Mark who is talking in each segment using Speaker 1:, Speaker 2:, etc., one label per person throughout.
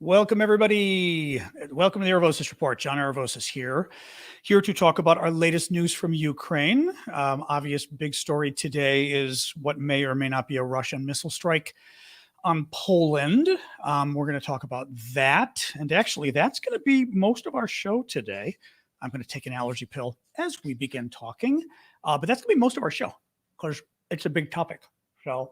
Speaker 1: Welcome, everybody. Welcome to the Arvosis Report. John Arvosis here to talk about our latest news from Ukraine. Obvious big story today is what may or may not be a Russian missile strike on Poland. We're going to talk about that. And actually, that's going to be most of our show today. I'm going to take an allergy pill as we begin talking. But that's going to be most of our show because it's a big topic. So,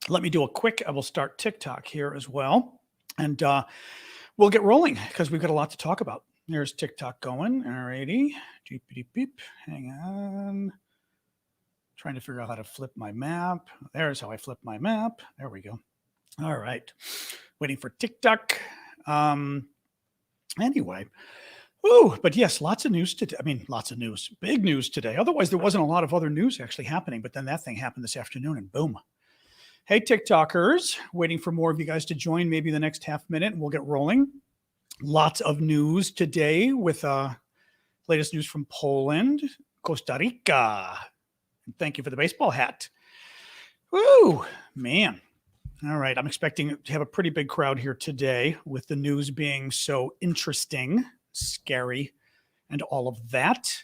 Speaker 1: let me do a quick, I will start TikTok here as well. And we'll get rolling because we've got a lot to talk about. There's TikTok going. All righty. Beep, beep, beep. Hang on. Trying to figure out how to flip my map. There's how I flip my map. There we go. All right. Waiting for TikTok. Anyway. Oh, but yes, lots of news today. I mean, lots of news. Big news today. Otherwise, there wasn't a lot of other news actually happening. But then that thing happened this afternoon and boom. Hey, TikTokers, waiting for more of you guys to join maybe the next half minute and we'll get rolling. Lots of news today with latest news from Poland, Costa Rica. And thank you for the baseball hat. Woo, man. All right, I'm expecting to have a pretty big crowd here today with the news being so interesting, scary, and all of that.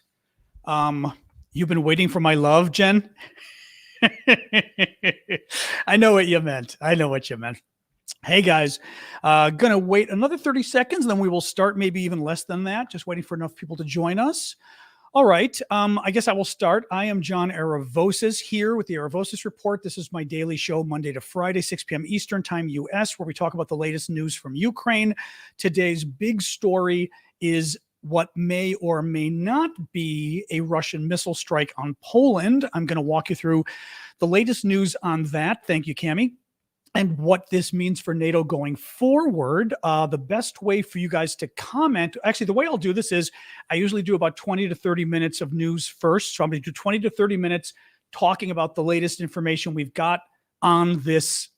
Speaker 1: You've been waiting for my love, Jen? I know what you meant. Hey guys, gonna wait another 30 seconds, and then we will start maybe even less than that, just waiting for enough people to join us. All right, I guess I will start. I am John Arvosis here with the Arvosis Report. This is my daily show, Monday to Friday, 6 p.m. Eastern Time, U.S., where we talk about the latest news from Ukraine. Today's big story is what may or may not be a Russian missile strike on Poland. I'm going to walk you through the latest news on that. Thank you, Cami. And what this means for NATO going forward. The best way for you guys to comment, actually, the way I'll do this is I usually do about 20 to 30 minutes of news first. So I'm going to do 20 to 30 minutes talking about the latest information we've got on this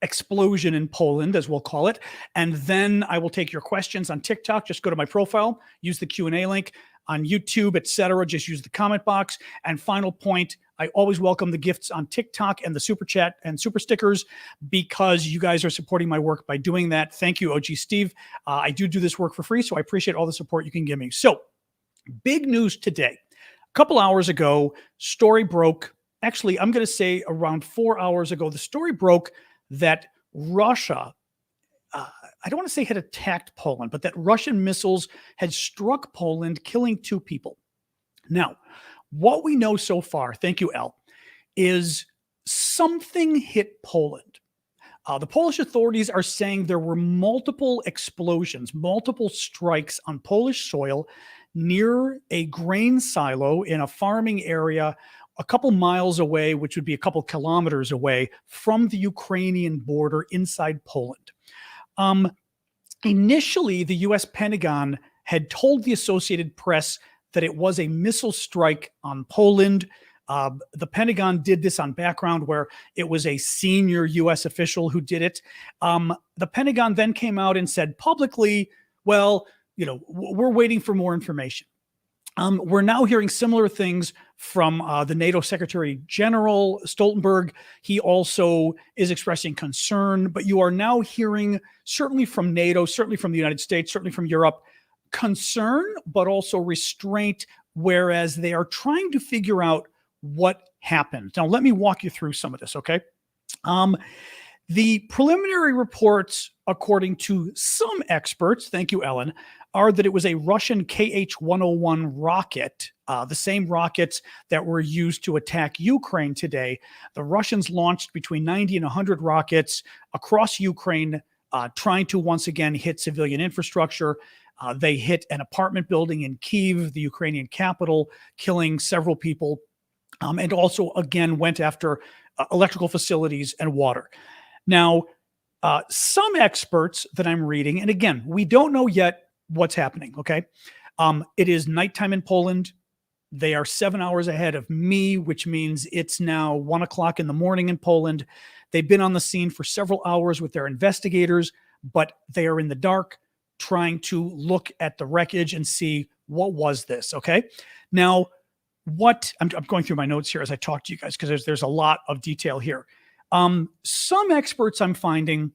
Speaker 1: explosion in Poland, as we'll call it. And then I will take your questions on TikTok. Just go to my profile, use the Q&A link on YouTube, etc. Just use the comment box. And final point, I always welcome the gifts on TikTok and the super chat and super stickers because you guys are supporting my work by doing that. Thank you, OG Steve. I do this work for free, so I appreciate all the support you can give me. So big news today. A couple hours ago, story broke. Actually, I'm going to say around 4 hours ago, the story broke that Russia, I don't want to say had attacked Poland, but that Russian missiles had struck Poland, killing 2 people. Now, what we know so far, thank you, El, is something hit Poland. The Polish authorities are saying there were multiple explosions, multiple strikes on Polish soil near a grain silo in a farming area a couple miles away, which would be a couple kilometers away from the Ukrainian border inside Poland. Initially, the U.S. Pentagon had told the Associated Press that it was a missile strike on Poland. The Pentagon did this on background where it was a senior U.S. official who did it. The Pentagon then came out and said publicly, well, we're waiting for more information. We're now hearing similar things from the NATO Secretary General Stoltenberg. He also is expressing concern, but you are now hearing, certainly from NATO, certainly from the United States, certainly from Europe, concern, but also restraint, whereas they are trying to figure out what happened. Now, let me walk you through some of this, okay? The preliminary reports, according to some experts, thank you, Ellen, are that it was a Russian KH-101 rocket, the same rockets that were used to attack Ukraine today. The Russians launched between 90 and 100 rockets across Ukraine, trying to once again hit civilian infrastructure. They hit an apartment building in Kyiv, the Ukrainian capital, killing several people, and also again went after electrical facilities and water. Now, some experts that I'm reading, and again, we don't know yet what's happening, okay? It is nighttime in Poland. They are 7 hours ahead of me, which means it's now 1 o'clock in the morning in Poland. They've been on the scene for several hours with their investigators, but they are in the dark trying to look at the wreckage and see what was this, okay? Now, I'm going through my notes here as I talk to you guys because there's a lot of detail here. Some experts I'm finding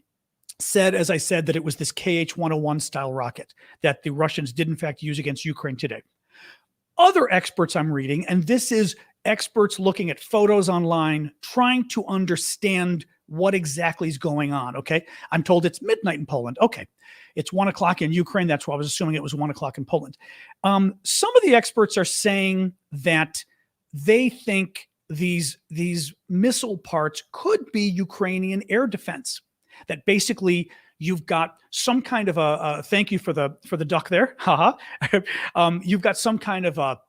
Speaker 1: said, as I said, that it was this KH-101 style rocket that the Russians did in fact use against Ukraine today. Other experts I'm reading, and this is experts looking at photos online, trying to understand what exactly is going on. Okay. I'm told it's midnight in Poland. Okay. It's 1 o'clock in Ukraine. That's why I was assuming it was 1 o'clock in Poland. Some of the experts are saying that they think these missile parts could be Ukrainian air defense. That basically you've got some kind of a thank you for the duck there. Haha. You've got some kind of a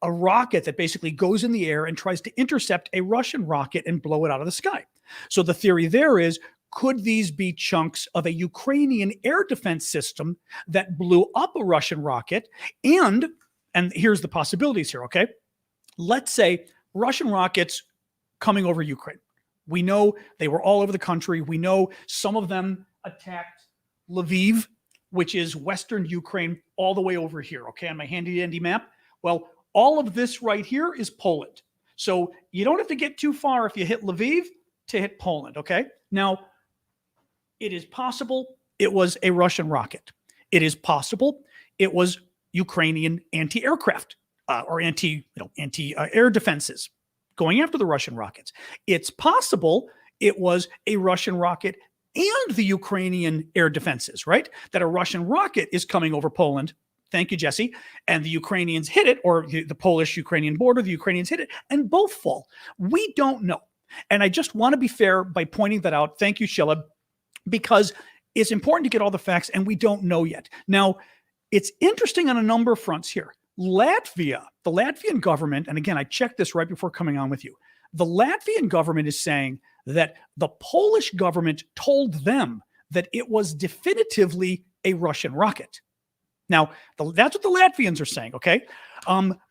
Speaker 1: rocket that basically goes in the air and tries to intercept a Russian rocket and blow it out of the sky. So the theory there is, could these be chunks of a Ukrainian air defense system that blew up a Russian rocket? And here's the possibilities here, okay? Let's say Russian rockets coming over Ukraine. We know they were all over the country. We know some of them attacked Lviv, which is Western Ukraine, all the way over here, okay, on my handy-dandy map. Well, all of this right here is Poland. So you don't have to get too far if you hit Lviv to hit Poland, okay? Now, it is possible it was a Russian rocket. It is possible it was Ukrainian anti-aircraft or anti-air defenses going after the Russian rockets. It's possible it was a Russian rocket and the Ukrainian air defenses, right? That a Russian rocket is coming over Poland. Thank you, Jesse. And the Ukrainians hit it, or the Polish-Ukrainian border, the Ukrainians hit it, and both fall. We don't know. And I just want to be fair by pointing that out. Thank you, Shilla, because it's important to get all the facts, and we don't know yet. Now, it's interesting on a number of fronts here. Latvia, the Latvian government, and again, I checked this right before coming on with you. The Latvian government is saying that the Polish government told them that it was definitively a Russian rocket. Now, that's what the Latvians are saying, okay?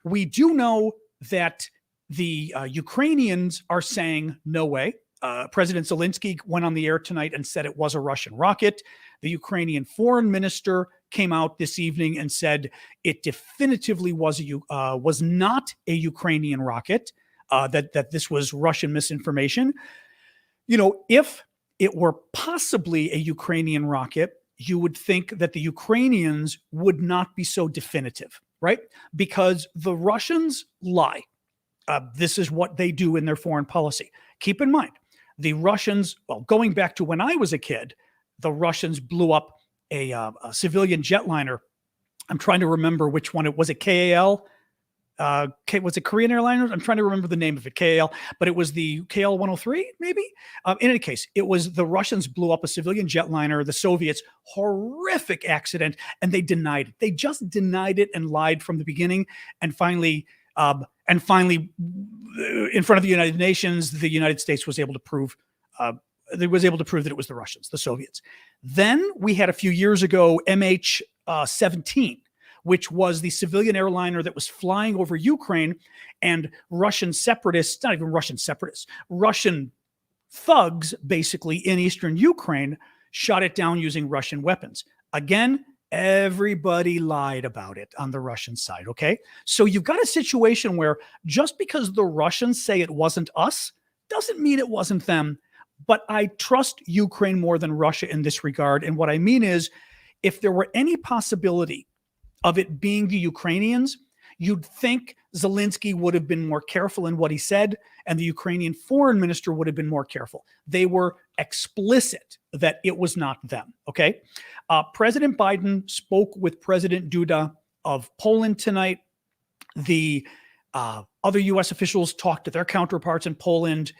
Speaker 1: We do know that the Ukrainians are saying, no way. President Zelensky went on the air tonight and said it was a Russian rocket. The Ukrainian foreign minister came out this evening and said it definitively was not a Ukrainian rocket, that this was Russian misinformation. You know, if it were possibly a Ukrainian rocket, you would think that the Ukrainians would not be so definitive, right? Because the Russians lie. This is what they do in their foreign policy. Keep in mind, the Russians, well, going back to when I was a kid, the Russians blew up a civilian jetliner. I'm trying to remember which one it was. It KAL? Was it Korean Airliners? I'm trying to remember the name of it, KAL, but it was the KL-103, maybe? In any case, it was the Russians blew up a civilian jetliner, the Soviets, horrific accident, and they denied it. They just denied it and lied from the beginning, and finally, in front of the United Nations, the United States was able to prove that it was the Russians, the Soviets. Then we had a few years ago MH17, which was the civilian airliner that was flying over Ukraine, and Russian separatists, not even Russian separatists, Russian thugs basically in eastern Ukraine shot it down using Russian weapons. Again, everybody lied about it on the Russian side, okay? So you've got a situation where just because the Russians say it wasn't us doesn't mean it wasn't them. But I trust Ukraine more than Russia in this regard. And what I mean is, if there were any possibility of it being the Ukrainians, you'd think Zelensky would have been more careful in what he said, and the Ukrainian foreign minister would have been more careful. They were explicit that it was not them, okay? President Biden spoke with President Duda of Poland tonight. The other U.S. officials talked to their counterparts in Poland.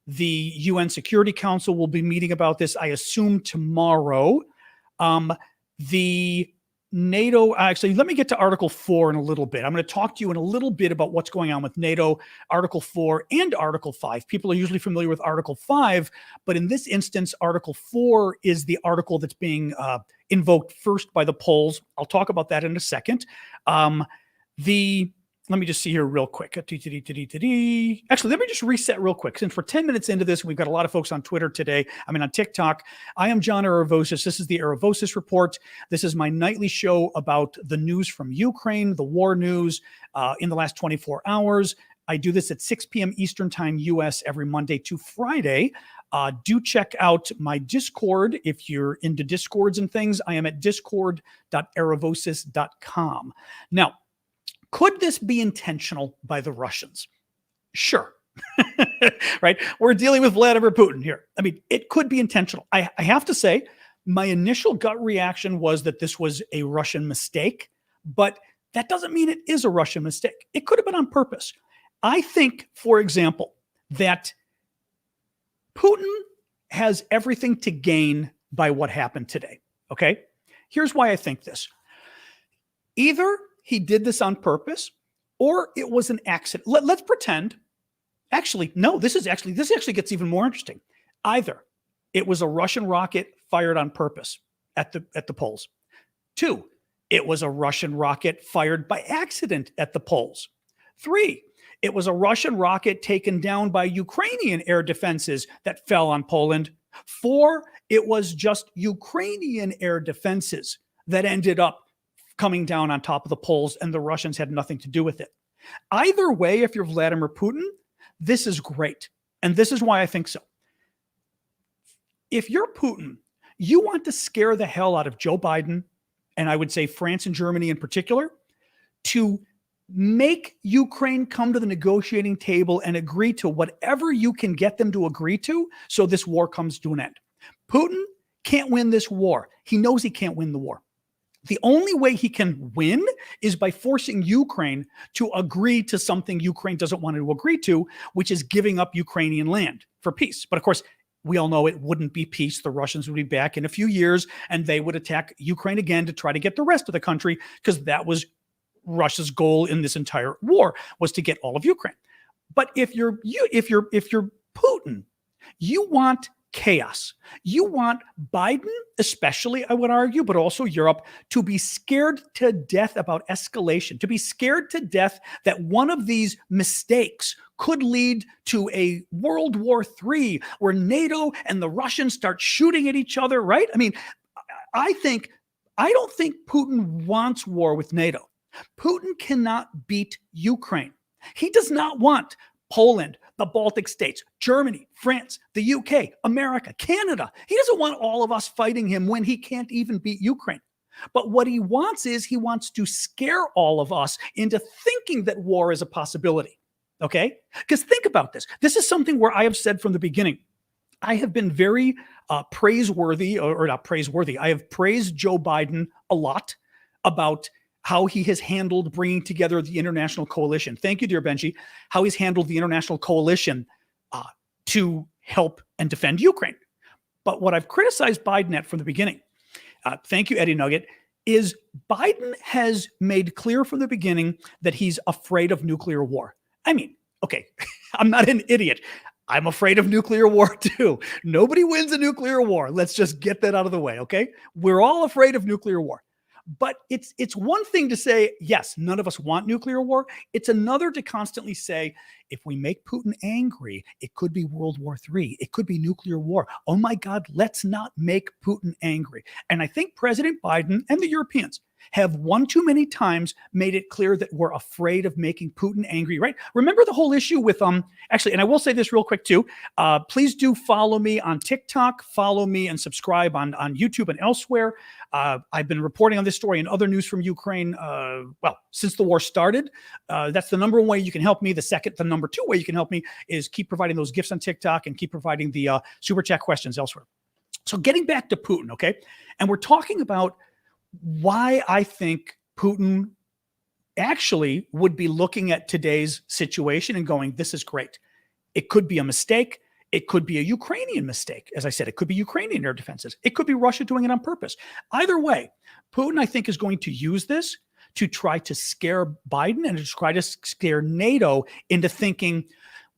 Speaker 1: The UN Security Council will be meeting about this, I assume, tomorrow. The NATO, actually, let me get to Article 4 in a little bit. I'm going to talk to you in a little bit about what's going on with NATO, Article 4 and Article 5. People are usually familiar with Article 5, but in this instance, Article 4 is the article that's being invoked first by the Poles. I'll talk about that in a second. Let me just see here real quick. Actually, let me just reset real quick. Since we're 10 minutes into this, we've got a lot of folks on Twitter today. On TikTok. I am John Aravosis. This is the Aravosis Report. This is my nightly show about the news from Ukraine, the war news in the last 24 hours. I do this at 6 p.m. Eastern Time, US, every Monday to Friday. Do check out my Discord if you're into Discords and things. I am at discord.aravosis.com. Now, could this be intentional by the Russians? Sure. Right? We're dealing with Vladimir Putin here. I mean, it could be intentional. I have to say, my initial gut reaction was that this was a Russian mistake, but that doesn't mean it is a Russian mistake. It could have been on purpose. I think, for example, that Putin has everything to gain by what happened today. Okay? Here's why I think this. Either he did this on purpose or it was an accident. Let's pretend. Actually, no, this actually gets even more interesting. Either it was a Russian rocket fired on purpose at the poles. 2, it was a Russian rocket fired by accident at the poles. 3, it was a Russian rocket taken down by Ukrainian air defenses that fell on Poland. 4, it was just Ukrainian air defenses that ended up coming down on top of the poles and the Russians had nothing to do with it. Either way, if you're Vladimir Putin, this is great. And this is why I think so. If you're Putin, you want to scare the hell out of Joe Biden, and I would say France and Germany in particular, to make Ukraine come to the negotiating table and agree to whatever you can get them to agree to so this war comes to an end. Putin can't win this war. He knows he can't win the war. The only way he can win is by forcing Ukraine to agree to something Ukraine doesn't want to agree to, which is giving up Ukrainian land for peace. But of course, we all know it wouldn't be peace. The Russians would be back in a few years and they would attack Ukraine again to try to get the rest of the country, because that was Russia's goal in this entire war, was to get all of Ukraine. But if you're Putin, you want chaos. You want Biden, especially, I would argue, but also Europe, to be scared to death about escalation, to be scared to death that one of these mistakes could lead to a World War III where NATO and the Russians start shooting at each other, right? I mean, I don't think Putin wants war with NATO. Putin cannot beat Ukraine. He does not want Poland, the Baltic states, Germany, France, the UK, America, Canada. He doesn't want all of us fighting him when he can't even beat Ukraine. But what he wants is he wants to scare all of us into thinking that war is a possibility. Okay? Because think about this. This is something where I have said from the beginning, I have been very praiseworthy, or not praiseworthy. I have praised Joe Biden a lot about how he has handled bringing together the international coalition. Thank you, dear Benji. How he's handled the international coalition to help and defend Ukraine. But what I've criticized Biden at from the beginning, thank you, Eddie Nugget, is Biden has made clear from the beginning that he's afraid of nuclear war. I mean, okay, I'm not an idiot. I'm afraid of nuclear war too. Nobody wins a nuclear war. Let's just get that out of the way, okay? We're all afraid of nuclear war. But it's one thing to say, yes, none of us want nuclear war. It's another to constantly say, if we make Putin angry, it could be World War III. It could be nuclear war. Oh my God, let's not make Putin angry. And I think President Biden and the Europeans have one too many times made it clear that we're afraid of making Putin angry, right? Remember the whole issue with, actually, and I will say this real quick too, please do follow me on TikTok, follow me and subscribe on YouTube and elsewhere. I've been reporting on this story and other news from Ukraine, well, since the war started. That's the number one way you can help me. The number two way you can help me is keep providing those gifts on TikTok and keep providing the super chat questions elsewhere. So getting back to Putin, okay? And we're talking about why I think Putin actually would be looking at today's situation and going, this is great. It could be a mistake. It could be a Ukrainian mistake. As I said, it could be Ukrainian air defenses. It could be Russia doing it on purpose. Either way, Putin, I think, is going to use this to try to scare Biden and to try to scare NATO into thinking,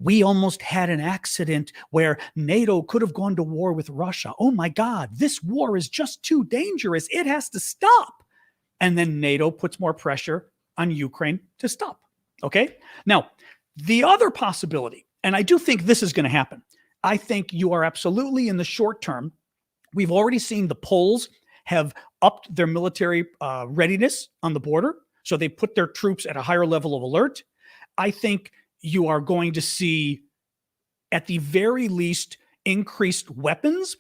Speaker 1: we almost had an accident where NATO could have gone to war with Russia. Oh my God, this war is just too dangerous. It has to stop. And then NATO puts more pressure on Ukraine to stop. Okay? Now, the other possibility, and I do think this is going to happen. I think you are absolutely in the short term. We've already seen the Poles have upped their military readiness on the border. So they put their troops at a higher level of alert. I think you are going to see, at the very least, increased weapons,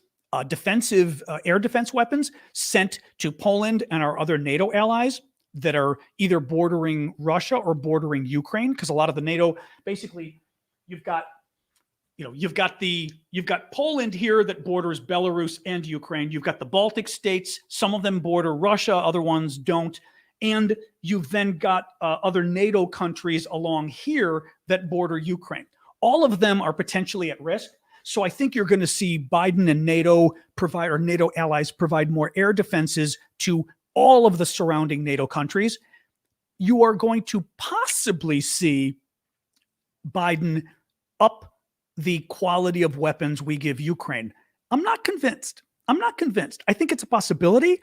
Speaker 1: defensive air defense weapons sent to Poland and our other NATO allies that are either bordering Russia or bordering Ukraine. Because a lot of the NATO, basically, you've got Poland here that borders Belarus and Ukraine. You've got the Baltic states. Some of them border Russia, other ones don't. And you've then got other NATO countries along here that border Ukraine. All of them are potentially at risk. So I think you're going to see Biden and NATO allies provide more air defenses to all of the surrounding NATO countries. You are going to possibly see Biden up the quality of weapons we give Ukraine. I'm not convinced. I think it's a possibility.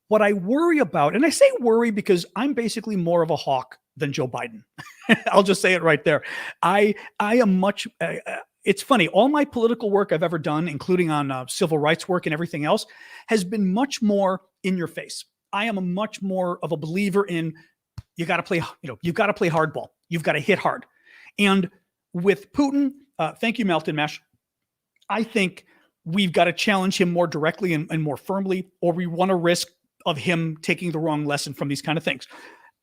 Speaker 1: What I worry about, and I say worry because I'm basically more of a hawk than Joe Biden. I'll just say it right there. I am much, it's funny, all my political work I've ever done, including on civil rights work and everything else, has been much more in your face. I am a much more of a believer in, you've got to play hardball. You've got to hit hard. And with Putin, thank you, Melton Mesh, I think we've got to challenge him more directly and more firmly, or we run a risk of him taking the wrong lesson from these kind of things.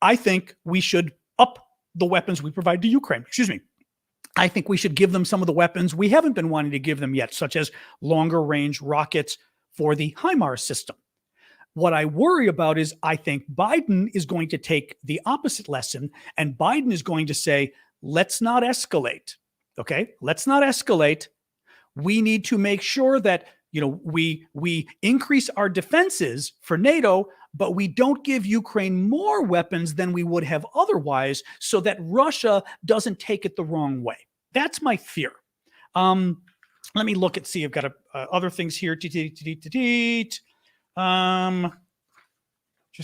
Speaker 1: I think we should up the weapons we provide to Ukraine. I think we should give them some of the weapons we haven't been wanting to give them yet, such as longer range rockets for the HIMARS system. What I worry about is I think Biden is going to take the opposite lesson, and Biden is going to say, let's not escalate. Okay, let's not escalate. We need to make sure that we increase our defenses for NATO, but we don't give Ukraine more weapons than we would have otherwise, so that Russia doesn't take it the wrong way. That's my fear. Let me look and see. I've got other things here. Just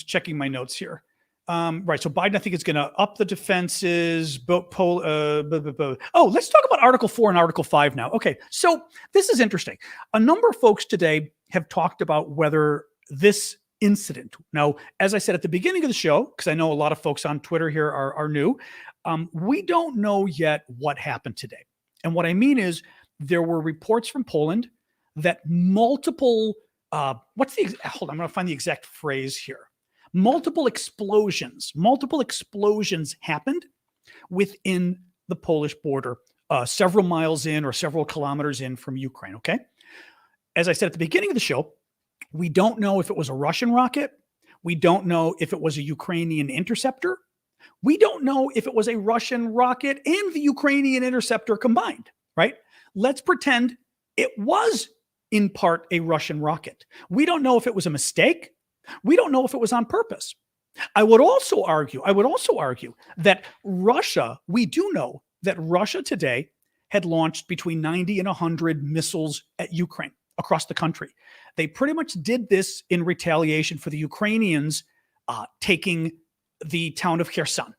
Speaker 1: checking my notes here. Right. So Biden, I think, is going to up the defenses. Let's talk about Article 4 and Article 5 now. Okay. So this is interesting. A number of folks today have talked about whether this incident. Now, as I said at the beginning of the show, because I know a lot of folks on Twitter here are new, we don't know yet what happened today. And what I mean is there were reports from Poland that multiple, hold on, I'm going to find the exact phrase here. Multiple explosions happened within the Polish border, several miles in or several kilometers in from Ukraine, okay? As I said at the beginning of the show, we don't know if it was a Russian rocket. We don't know if it was a Ukrainian interceptor. We don't know if it was a Russian rocket and the Ukrainian interceptor combined, right? Let's pretend it was in part a Russian rocket. We don't know if it was a mistake. We don't know if it was on purpose. I would also argue that Russia, we do know that Russia today had launched between 90 and 100 missiles at Ukraine across the country. They pretty much did this in retaliation for the Ukrainians taking the town of Kherson.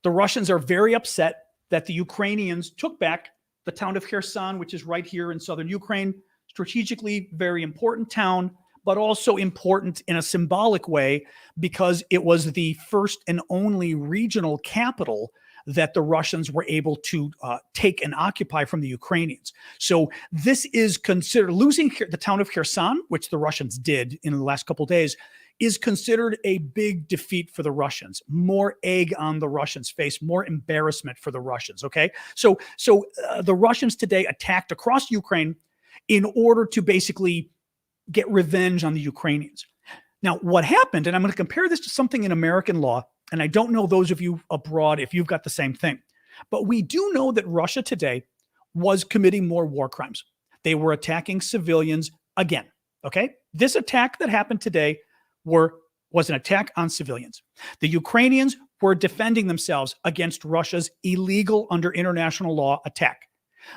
Speaker 1: The Russians are very upset that the Ukrainians took back the town of Kherson, which is right here in southern Ukraine, strategically very important town, but also important in a symbolic way because it was the first and only regional capital that the Russians were able to take and occupy from the Ukrainians. So this is considered, losing the town of Kherson, which the Russians did in the last couple of days, is considered a big defeat for the Russians. More egg on the Russians' face, more embarrassment for the Russians, okay? So the Russians today attacked across Ukraine in order to basically get revenge on the Ukrainians. Now, what happened, and I'm going to compare this to something in American law, and I don't know those of you abroad if you've got the same thing, but we do know that Russia today was committing more war crimes. They were attacking civilians again, okay? This attack that happened today was an attack on civilians. The Ukrainians were defending themselves against Russia's illegal, under international law, attack.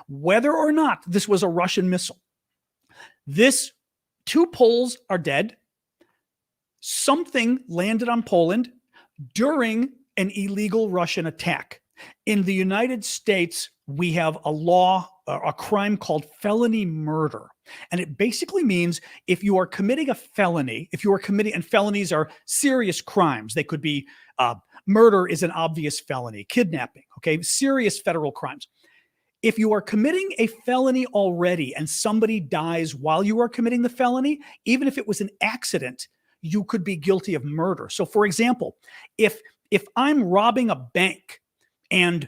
Speaker 1: Whether or not this was a Russian missile, two Poles are dead. Something landed on Poland during an illegal Russian attack. In the United States, we have a law, a crime called felony murder. And it basically means if you are committing a felony, and felonies are serious crimes, they could be Murder is an obvious felony. Kidnapping, okay? Serious federal crimes. If you are committing a felony already and somebody dies while you are committing the felony, even if it was an accident, you could be guilty of murder. So for example, if I'm robbing a bank and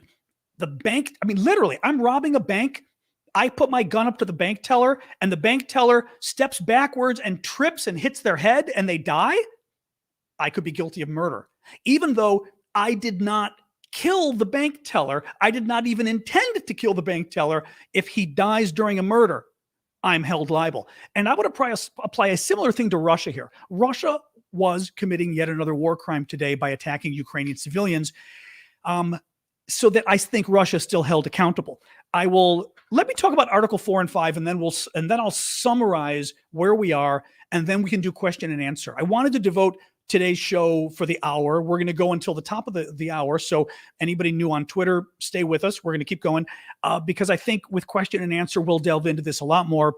Speaker 1: the bank, I mean, literally, I'm robbing a bank, I put my gun up to the bank teller and the bank teller steps backwards and trips and hits their head and they die, I could be guilty of murder. Even though I did not kill the bank teller, I did not even intend to kill the bank teller. If he dies during a murder, I'm held liable. And I would apply a similar thing to Russia here. Russia was committing yet another war crime today by attacking Ukrainian civilians. So that I think Russia is still held accountable. Let me talk about Article 4 and 5, and then I'll summarize where we are, and then we can do question and answer. I wanted to devote today's show for the hour. We're going to go until the top of the hour. So anybody new on Twitter, stay with us. We're going to keep going because I think with question and answer, we'll delve into this a lot more.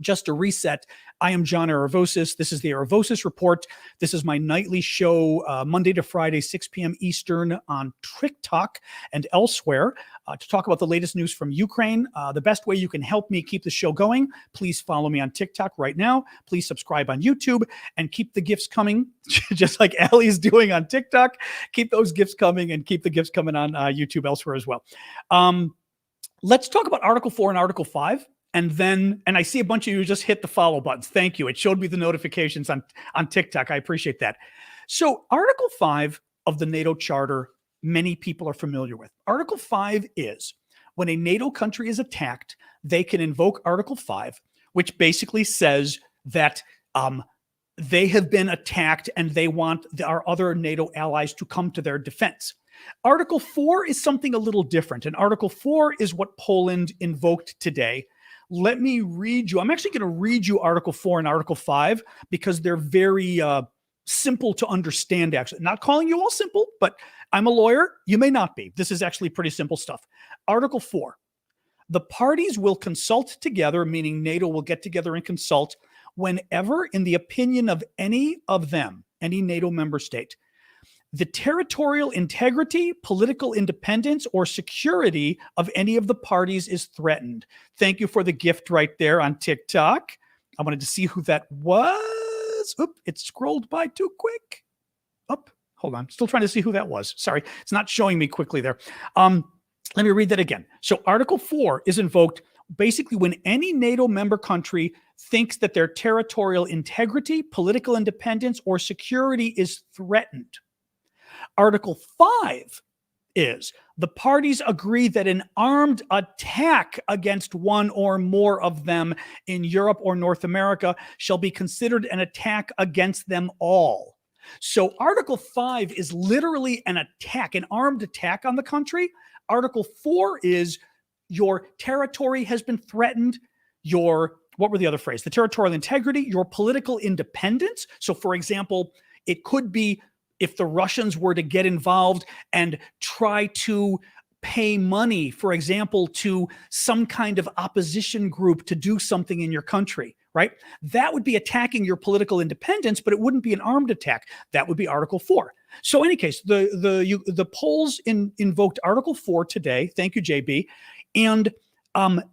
Speaker 1: Just to reset, I am John Aravosis. This is the Aravosis Report. This is my nightly show, Monday to Friday, 6 p.m. Eastern on TikTok and elsewhere to talk about the latest news from Ukraine. The best way you can help me keep the show going, please follow me on TikTok right now. Please subscribe on YouTube and keep the gifts coming, just like Allie's doing on TikTok. Keep those gifts coming and keep the gifts coming on YouTube elsewhere as well. Let's talk about Article 4 and Article 5. And I see a bunch of you just hit the follow buttons. Thank you. It showed me the notifications on TikTok. I appreciate that. So Article 5 of the NATO Charter, many people are familiar with. Article 5 is when a NATO country is attacked, they can invoke Article 5, which basically says that they have been attacked and they want our other NATO allies to come to their defense. Article 4 is something a little different. And Article 4 is what Poland invoked today. Let me read you. I'm actually going to read you Article 4 and Article 5 because they're very simple to understand, actually. Not calling you all simple, but I'm a lawyer. You may not be. This is actually pretty simple stuff. Article 4. The parties will consult together, meaning NATO will get together and consult whenever, in the opinion of any of them, any NATO member state, the territorial integrity, political independence, or security of any of the parties is threatened. Thank you for the gift right there on TikTok. I wanted to see who that was. Oop, it scrolled by too quick. Up, hold on. Still trying to see who that was. Sorry, it's not showing me quickly there. Let me read that again. So Article 4 is invoked basically when any NATO member country thinks that their territorial integrity, political independence, or security is threatened. Article 5 is the parties agree that an armed attack against one or more of them in Europe or North America shall be considered an attack against them all. So Article 5 is literally an attack, an armed attack on the country. Article 4 is your territory has been threatened, what were the other phrase? The territorial integrity, your political independence. So for example, it could be if the Russians were to get involved and try to pay money, for example, to some kind of opposition group to do something in your country, right? That would be attacking your political independence, but it wouldn't be an armed attack. That would be Article 4. So in any case, the polls invoked Article 4 today. Thank you, JB. And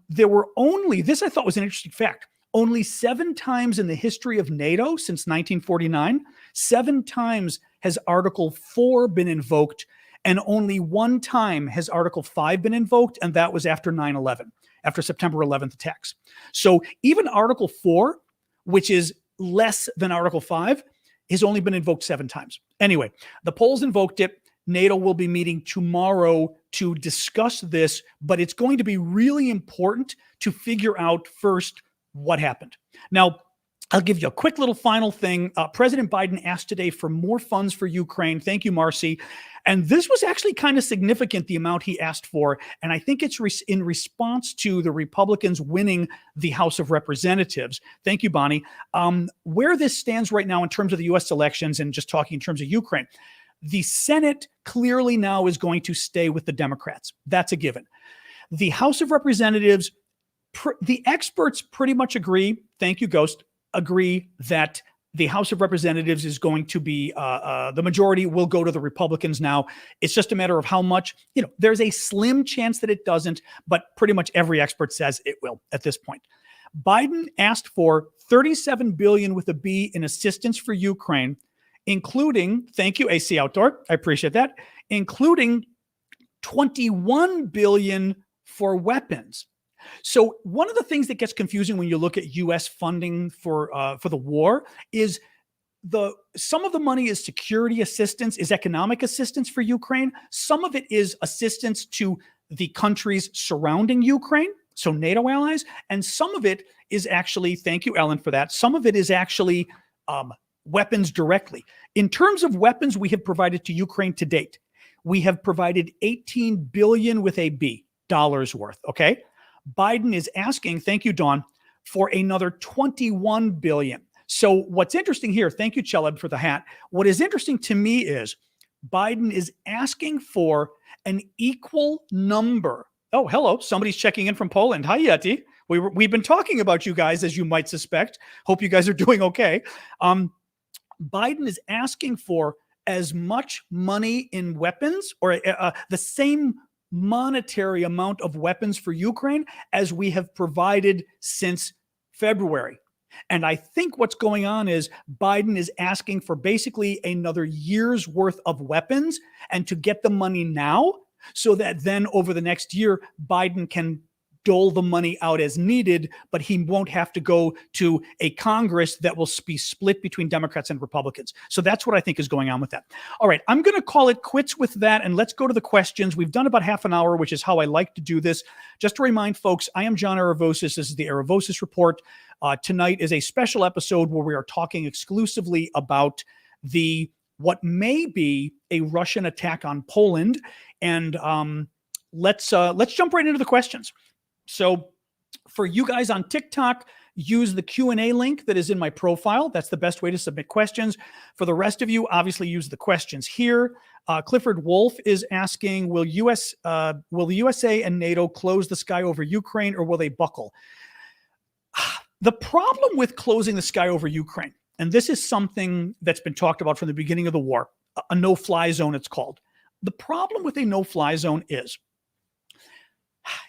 Speaker 1: there were only, this I thought was an interesting fact, only 7 times in the history of NATO since 1949, 7 times has Article 4 been invoked, and only 1 time has Article 5 been invoked, and that was after 9/11, after September 11th attacks. So even Article 4, which is less than Article 5, has only been invoked 7 times. Anyway, the polls invoked it. NATO will be meeting tomorrow to discuss this, but it's going to be really important to figure out first what happened. Now, I'll give you a quick little final thing. President Biden asked today for more funds for Ukraine. Thank you, Marcy. And this was actually kind of significant, the amount he asked for. And I think it's in response to the Republicans winning the House of Representatives. Thank you, Bonnie. Where this stands right now in terms of the U.S. elections and just talking in terms of Ukraine, the Senate clearly now is going to stay with the Democrats. That's a given. The House of Representatives, the experts pretty much agree, thank you, Ghost, agree that The House of Representatives is going to be, the majority will go to the Republicans now. It's just a matter of how much, there's a slim chance that it doesn't, but pretty much every expert says it will at this point. Biden asked for $37 billion with a B in assistance for Ukraine, including, thank you, AC Outdoor, I appreciate that, including $21 billion for weapons. So one of the things that gets confusing when you look at U.S. funding for the war is some of the money is security assistance, is economic assistance for Ukraine. Some of it is assistance to the countries surrounding Ukraine, so NATO allies, and some of it is actually, thank you, Ellen, for that. Some of it is actually weapons directly. In terms of weapons we have provided to Ukraine to date, we have provided $18 billion with a B dollars worth. Okay. Biden is asking, thank you, Dawn, for another $21 billion. So what's interesting here, thank you, Cheleb, for the hat. What is interesting to me is Biden is asking for an equal number. Oh, hello. Somebody's checking in from Poland. Hi, Yeti. We've been talking about you guys, as you might suspect. Hope you guys are doing okay. Biden is asking for as much money in weapons or the same monetary amount of weapons for Ukraine as we have provided since February. And I think what's going on is Biden is asking for basically another year's worth of weapons and to get the money now so that then over the next year, Biden can dole the money out as needed, but he won't have to go to a Congress that will be split between Democrats and Republicans. So that's what I think is going on with that. All right, I'm going to call it quits with that, and let's go to the questions. We've done about half an hour, which is how I like to do this. Just to remind folks, I am John Aravosis. This is the Aravosis Report. Tonight is a special episode where we are talking exclusively about what may be a Russian attack on Poland, and let's jump right into the questions. So for you guys on TikTok, use the Q&A link that is in my profile. That's the best way to submit questions. For the rest of you, obviously use the questions here. Clifford Wolf is asking, will the USA and NATO close the sky over Ukraine, or will they buckle? The problem with closing the sky over Ukraine, and this is something that's been talked about from the beginning of the war, a no-fly zone it's called. The problem with a no-fly zone is,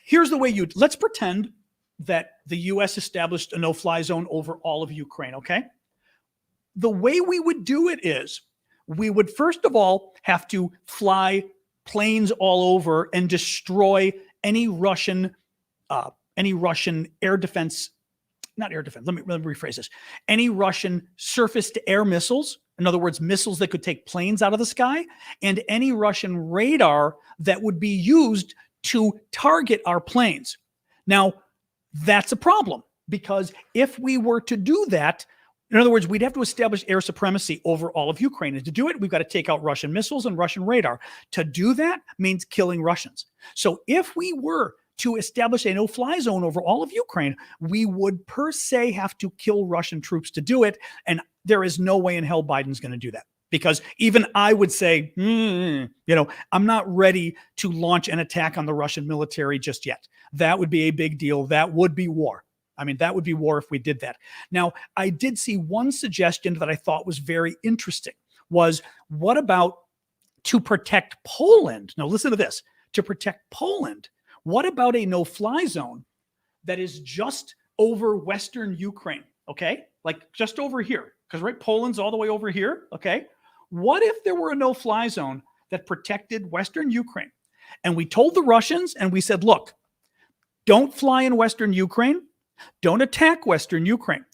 Speaker 1: here's the way let's pretend that the U.S. established a no-fly zone over all of Ukraine, okay? The way we would do it is we would first of all have to fly planes all over and destroy any Russian air defense, not air defense, let me rephrase this, any Russian surface-to-air missiles, in other words, missiles that could take planes out of the sky, and any Russian radar that would be used to target our planes. Now, that's a problem because if we were to do that, in other words, we'd have to establish air supremacy over all of Ukraine. And to do it, we've got to take out Russian missiles and Russian radar. To do that means killing Russians. So if we were to establish a no-fly zone over all of Ukraine, we would per se have to kill Russian troops to do it. And there is no way in hell Biden's going to do that. Because even I would say, I'm not ready to launch an attack on the Russian military just yet. That would be a big deal. That would be war. I mean, that would be war if we did that. Now, I did see one suggestion that I thought was very interesting was, what about to protect Poland? Now, listen to this. To protect Poland, what about a no-fly zone that is just over Western Ukraine, okay? Like just over here, because right, Poland's all the way over here, okay? What if there were a no-fly zone that protected Western Ukraine? And we told the Russians and we said, look, don't fly in Western Ukraine. Don't attack Western Ukraine.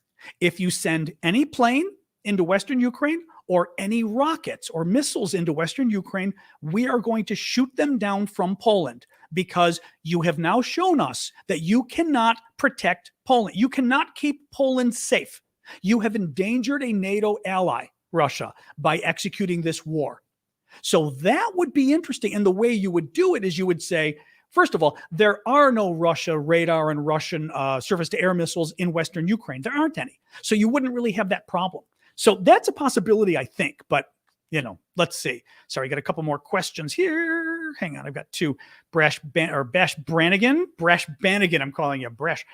Speaker 1: If you send any plane into Western Ukraine or any rockets or missiles into Western Ukraine, we are going to shoot them down from Poland because you have now shown us that you cannot protect Poland. You cannot keep Poland safe. You have endangered a NATO ally, Russia, by executing this war. So that would be interesting. And the way you would do it is you would say, first of all, there are no Russia radar and Russian surface-to-air missiles in Western Ukraine. There aren't any. So you wouldn't really have that problem. So that's a possibility, I think. But, let's see. Sorry, I got a couple more questions here. Hang on, I've got two. Brash Brannigan, I'm calling you Brash.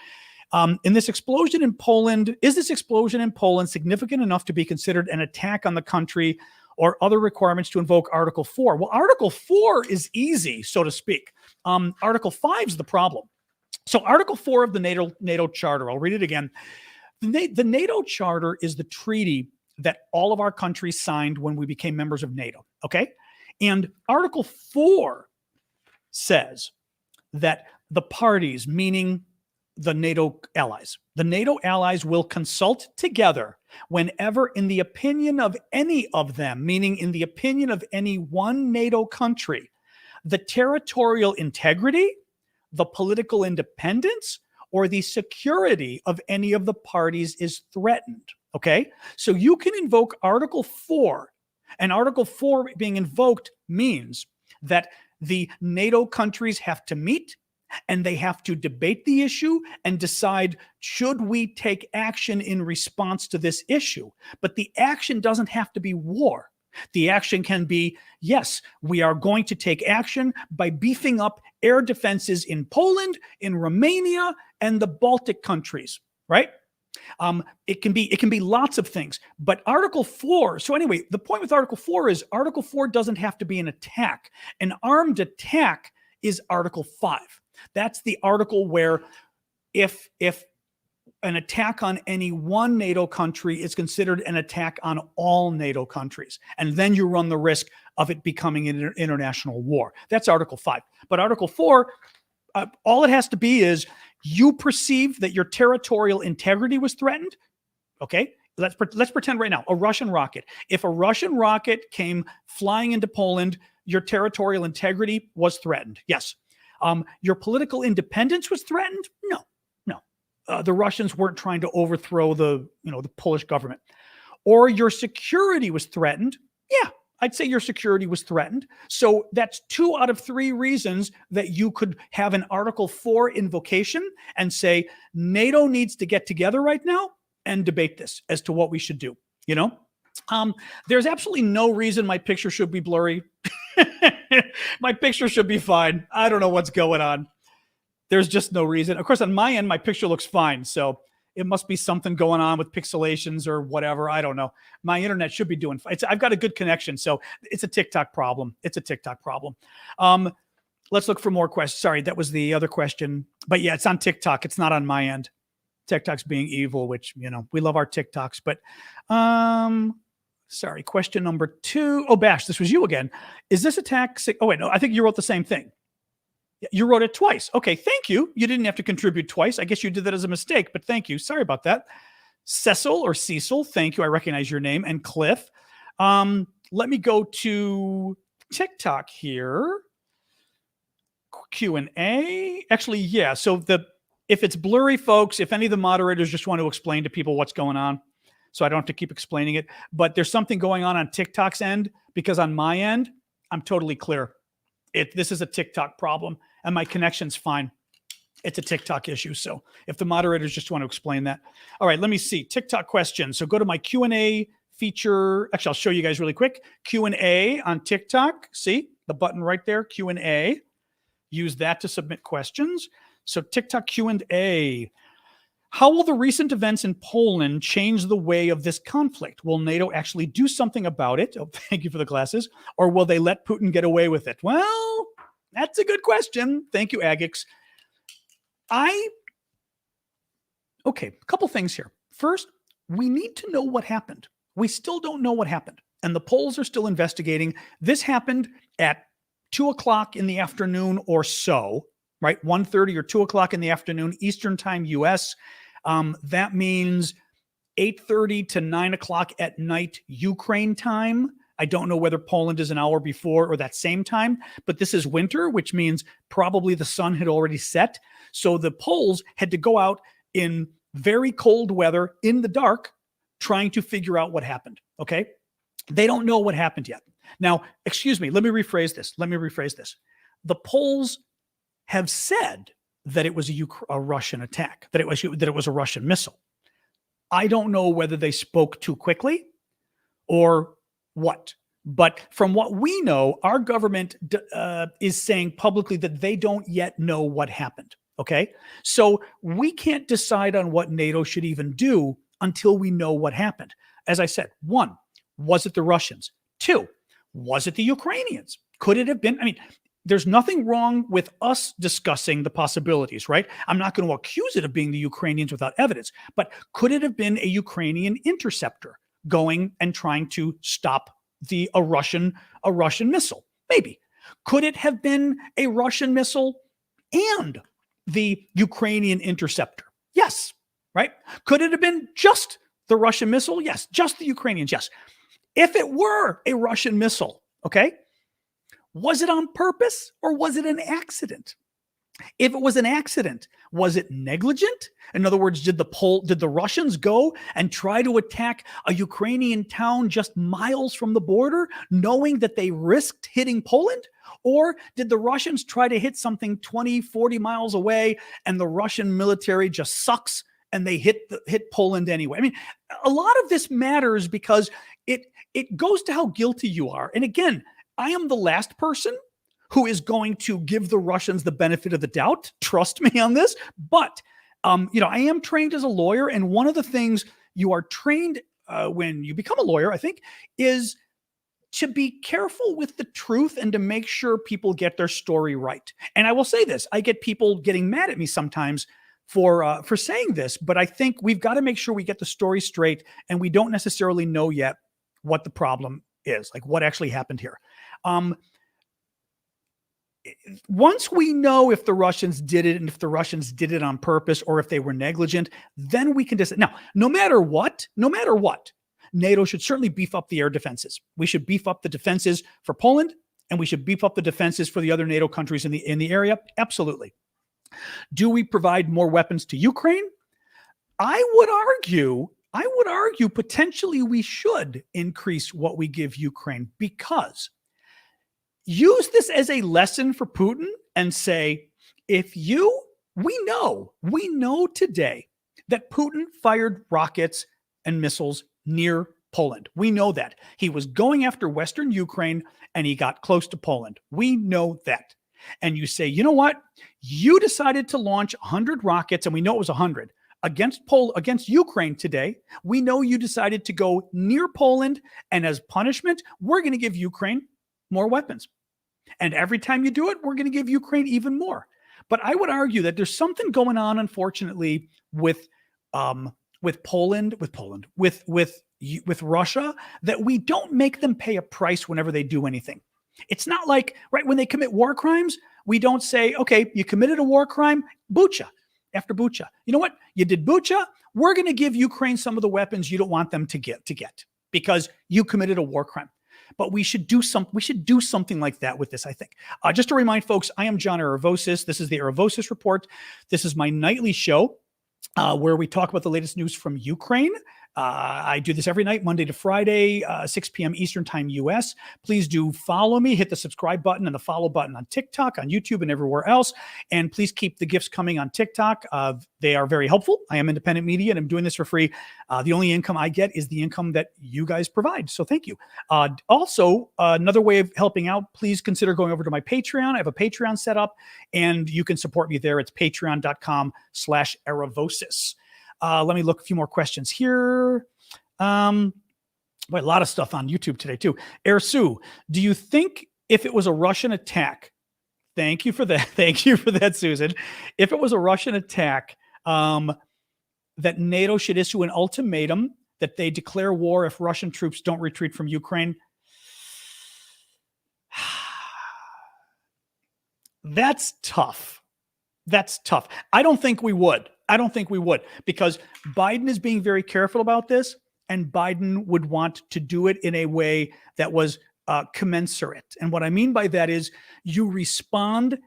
Speaker 1: In this explosion in Poland, is this explosion in Poland significant enough to be considered an attack on the country or other requirements to invoke Article 4? Well, Article 4 is easy, so to speak. Article 5 is the problem. So Article 4 of the NATO Charter, I'll read it again. The NATO Charter is the treaty that all of our countries signed when we became members of NATO, okay? And Article 4 says that the parties, meaning the NATO allies will consult together whenever, in the opinion of any of them, meaning in the opinion of any one NATO country, the territorial integrity, the political independence, or the security of any of the parties is threatened. Okay? So you can invoke Article 4, and Article 4 being invoked means that the NATO countries have to meet and they have to debate the issue and decide, should we take action in response to this issue? But the action doesn't have to be war. The action can be, yes, we are going to take action by beefing up air defenses in Poland, in Romania, and the Baltic countries, right? It can be lots of things, but Article 4. So anyway, the point with Article 4 is Article 4 doesn't have to be an attack. An armed attack is Article 5. That's the article where if an attack on any one NATO country is considered an attack on all NATO countries, and then you run the risk of it becoming an international war. That's Article 5. But Article 4, all it has to be is you perceive that your territorial integrity was threatened. Okay, let's pretend right now a Russian rocket. If a Russian rocket came flying into Poland, your territorial integrity was threatened. Yes. Your political independence was threatened? No. The Russians weren't trying to overthrow the Polish government. Or your security was threatened? Yeah, I'd say your security was threatened. So that's 2 out of 3 reasons that you could have an Article 4 invocation and say, NATO needs to get together right now and debate this as to what we should do. There's absolutely no reason my picture should be blurry. My picture should be fine. I don't know what's going on. There's just no reason. Of course, on my end, my picture looks fine. So it must be something going on with pixelations or whatever. I don't know. My internet should be doing fine. I've got a good connection. So it's a TikTok problem. Let's look for more questions. Sorry, that was the other question. But yeah, it's on TikTok. It's not on my end. TikTok's being evil, which, we love our TikToks. But sorry, question number 2. Oh, Bash, this was you again. Is this attack? Oh, wait, no, I think you wrote the same thing. You wrote it twice. Okay, thank you. You didn't have to contribute twice. I guess you did that as a mistake, but thank you. Sorry about that. Cecil, thank you. I recognize your name. And Cliff. Let me go to TikTok here. Q&A. Actually, yeah. So if it's blurry, folks, if any of the moderators just want to explain to people what's going on, so I don't have to keep explaining it. But there's something going on TikTok's end, because on my end, I'm totally clear. This is a TikTok problem, and my connection's fine. It's a TikTok issue. So if the moderators just want to explain that. All right, let me see. TikTok questions. So go to my Q&A feature. Actually, I'll show you guys really quick. Q&A on TikTok. See the button right there, Q&A. Use that to submit questions. So TikTok Q&A. How will the recent events in Poland change the way of this conflict? Will NATO actually do something about it? Oh, thank you for the glasses. Or will they let Putin get away with it? Well, that's a good question. Thank you, Agix. Okay, a couple things here. First, we need to know what happened. We still don't know what happened. And the Poles are still investigating. This happened at 2 o'clock in the afternoon or so, right? 1:30 or 2 o'clock in the afternoon, Eastern time, US. That means 8:30 to 9 o'clock at night, Ukraine time. I don't know whether Poland is an hour before or that same time, but this is winter, which means probably the sun had already set. So the Poles had to go out in very cold weather in the dark, trying to figure out what happened. Okay. They don't know what happened yet. Now, excuse me, let me rephrase this. The Poles have said that it was a Russian attack, that it was a Russian missile. I don't know whether they spoke too quickly or what. But from what we know, our government is saying publicly that they don't yet know what happened. Okay. So we can't decide on what NATO should even do until we know what happened. As I said, one, was it the Russians? Two, was it the Ukrainians? Could it have been? I mean, there's nothing wrong with us discussing the possibilities, right? I'm not going to accuse it of being the Ukrainians without evidence, but could it have been a Ukrainian interceptor going and trying to stop a Russian missile? Maybe. Could it have been a Russian missile and the Ukrainian interceptor? Yes. Right? Could it have been just the Russian missile? Yes. Just the Ukrainians? Yes. If it were a Russian missile, okay, was it on purpose or was it an accident? If it was an accident, was it negligent? In other words, did the Russians go and try to attack a Ukrainian town just miles from the border, knowing that they risked hitting Poland? Or did the Russians try to hit something 20, 40 miles away and the Russian military just sucks and they hit Poland anyway? I mean, a lot of this matters because it goes to how guilty you are. And again, I am the last person who is going to give the Russians the benefit of the doubt. Trust me on this. But, I am trained as a lawyer. And one of the things you are trained when you become a lawyer, I think, is to be careful with the truth and to make sure people get their story right. And I will say this, I get people getting mad at me sometimes for saying this, but I think we've got to make sure we get the story straight and we don't necessarily know yet what the problem is, like what actually happened here. Once we know if the Russians did it and if the Russians did it on purpose or if they were negligent, then we can decide. Now, no matter what, NATO should certainly beef up the air defenses. We should beef up the defenses for Poland and we should beef up the defenses for the other NATO countries in the area. Absolutely. Do we provide more weapons to Ukraine? I would argue potentially we should increase what we give Ukraine, because use this as a lesson for Putin and say, we know today that Putin fired rockets and missiles near Poland. We know that. He was going after Western Ukraine and he got close to Poland. We know that. And you say, you know what? You decided to launch 100 rockets, and we know it was 100, against Ukraine today. We know you decided to go near Poland, and as punishment, we're going to give Ukraine more weapons. And every time you do it, we're going to give Ukraine even more. But I would argue that there's something going on, unfortunately, with Russia, that we don't make them pay a price whenever they do anything. It's not like, right, when they commit war crimes, we don't say, okay, you committed a war crime, Bucha, after Bucha. You know what? You did Bucha. We're going to give Ukraine some of the weapons you don't want them to get because you committed a war crime. But we should do something like that with this, I think. Just to remind folks, I am John Aravosis. This is the Aravosis Report. This is my nightly show where we talk about the latest news from Ukraine. I do this every night, Monday to Friday, 6 p.m. Eastern Time, U.S. Please do follow me. Hit the subscribe button and the follow button on TikTok, on YouTube, and everywhere else. And please keep the gifts coming on TikTok. They are very helpful. I am independent media, and I'm doing this for free. The only income I get is the income that you guys provide. So thank you. Also, another way of helping out, please consider going over to my Patreon. I have a Patreon set up, and you can support me there. It's patreon.com/Aravosis. Let me look a few more questions here. A lot of stuff on YouTube today too. Ersu, do you think if it was a Russian attack, thank you for that. Thank you for that, Susan. If it was a Russian attack, that NATO should issue an ultimatum that they declare war if Russian troops don't retreat from Ukraine? That's tough. I don't think we would. Because Biden is being very careful about this, and Biden would want to do it in a way that was commensurate. And what I mean by that is you respond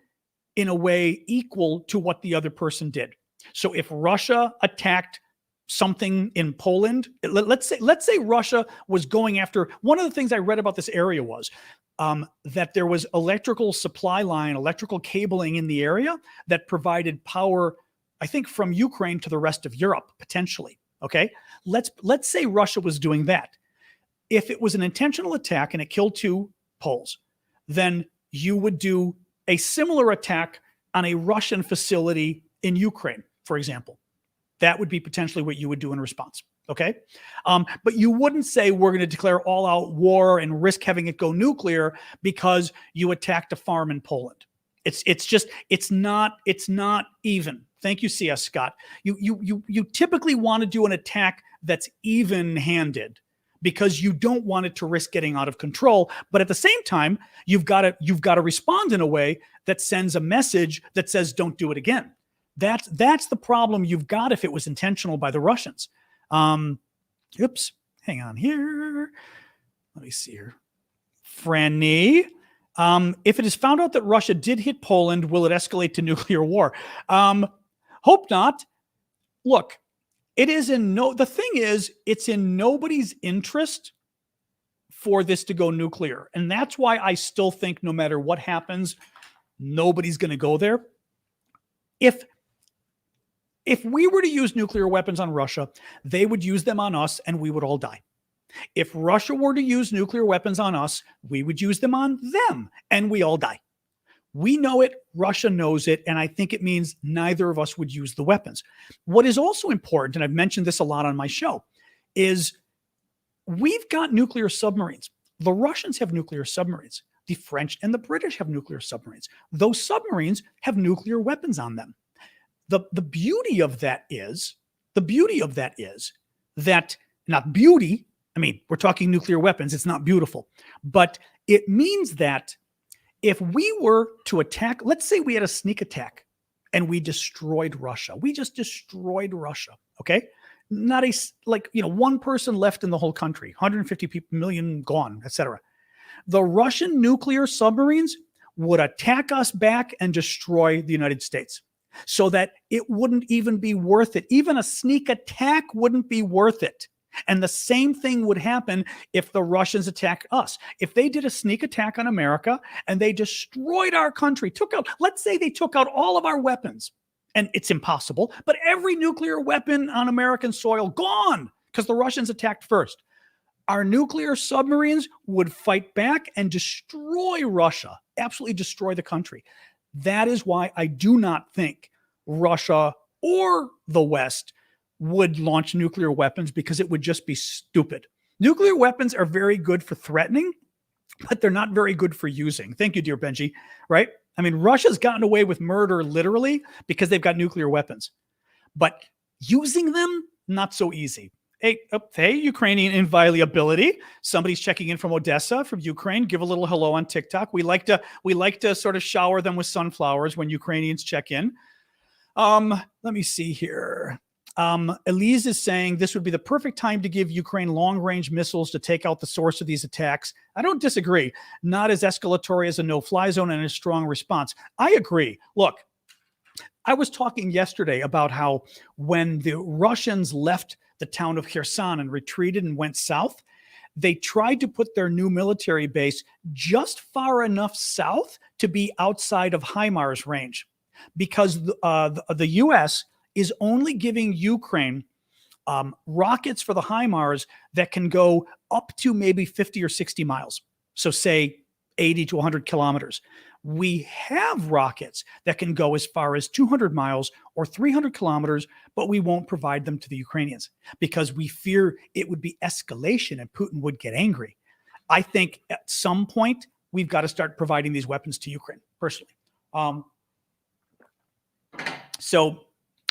Speaker 1: in a way equal to what the other person did. So if Russia attacked something in Poland, let's say Russia was going after, one of the things I read about this area was that there was electrical cabling in the area that provided power, I think, from Ukraine to the rest of Europe, potentially. Okay. Let's say Russia was doing that. If it was an intentional attack and it killed 2 Poles, then you would do a similar attack on a Russian facility in Ukraine, for example. That would be potentially what you would do in response. Okay. But you wouldn't say we're going to declare all out war and risk having it go nuclear because you attacked a farm in Poland. It's not even. Thank you, C.S. Scott. You typically want to do an attack that's even-handed because you don't want it to risk getting out of control. But at the same time, you've got to respond in a way that sends a message that says, don't do it again. That's the problem you've got if it was intentional by the Russians. Oops, hang on here. Let me see here. Franny, if it is found out that Russia did hit Poland, will it escalate to nuclear war? Hope not. Look, the thing is, it's in nobody's interest for this to go nuclear. And that's why I still think no matter what happens, nobody's going to go there. If we were to use nuclear weapons on Russia, they would use them on us and we would all die. If Russia were to use nuclear weapons on us, we would use them on them and we all die. We know it, Russia knows it, and I think it means neither of us would use the weapons. What is also important, and I've mentioned this a lot on my show, is we've got nuclear submarines. The Russians have nuclear submarines. The French and the British have nuclear submarines. Those submarines have nuclear weapons on them. The beauty of that is that, not beauty, I mean, we're talking nuclear weapons, it's not beautiful, but it means that if we were to attack, let's say we had a sneak attack and we destroyed Russia. We just destroyed Russia, okay? Not one person left in the whole country, 150 million gone, etc. The Russian nuclear submarines would attack us back and destroy the United States so that it wouldn't even be worth it. Even a sneak attack wouldn't be worth it. And the same thing would happen if the Russians attack us. If they did a sneak attack on America and they destroyed our country, let's say they took out all of our weapons, and it's impossible, but every nuclear weapon on American soil gone because the Russians attacked first. Our nuclear submarines would fight back and destroy Russia, absolutely destroy the country. That is why I do not think Russia or the West would launch nuclear weapons, because it would just be stupid. Nuclear weapons are very good for threatening, but they're not very good for using. Thank you, dear Benji. Right? I mean, Russia's gotten away with murder literally because they've got nuclear weapons, but using them, not so easy. Hey, Ukrainian inviolability. Somebody's checking in from Odessa, from Ukraine. Give a little hello on TikTok. We like to sort of shower them with sunflowers when Ukrainians check in. Let me see here. Elise is saying this would be the perfect time to give Ukraine long-range missiles to take out the source of these attacks. I don't disagree. Not as escalatory as a no-fly zone and a strong response. I agree. Look, I was talking yesterday about how when the Russians left the town of Kherson and retreated and went south, they tried to put their new military base just far enough south to be outside of HIMARS range, because the U.S. is only giving Ukraine rockets for the HIMARS that can go up to maybe 50 or 60 miles. So say 80 to 100 kilometers. We have rockets that can go as far as 200 miles or 300 kilometers, but we won't provide them to the Ukrainians because we fear it would be escalation and Putin would get angry. I think at some point we've got to start providing these weapons to Ukraine, personally. So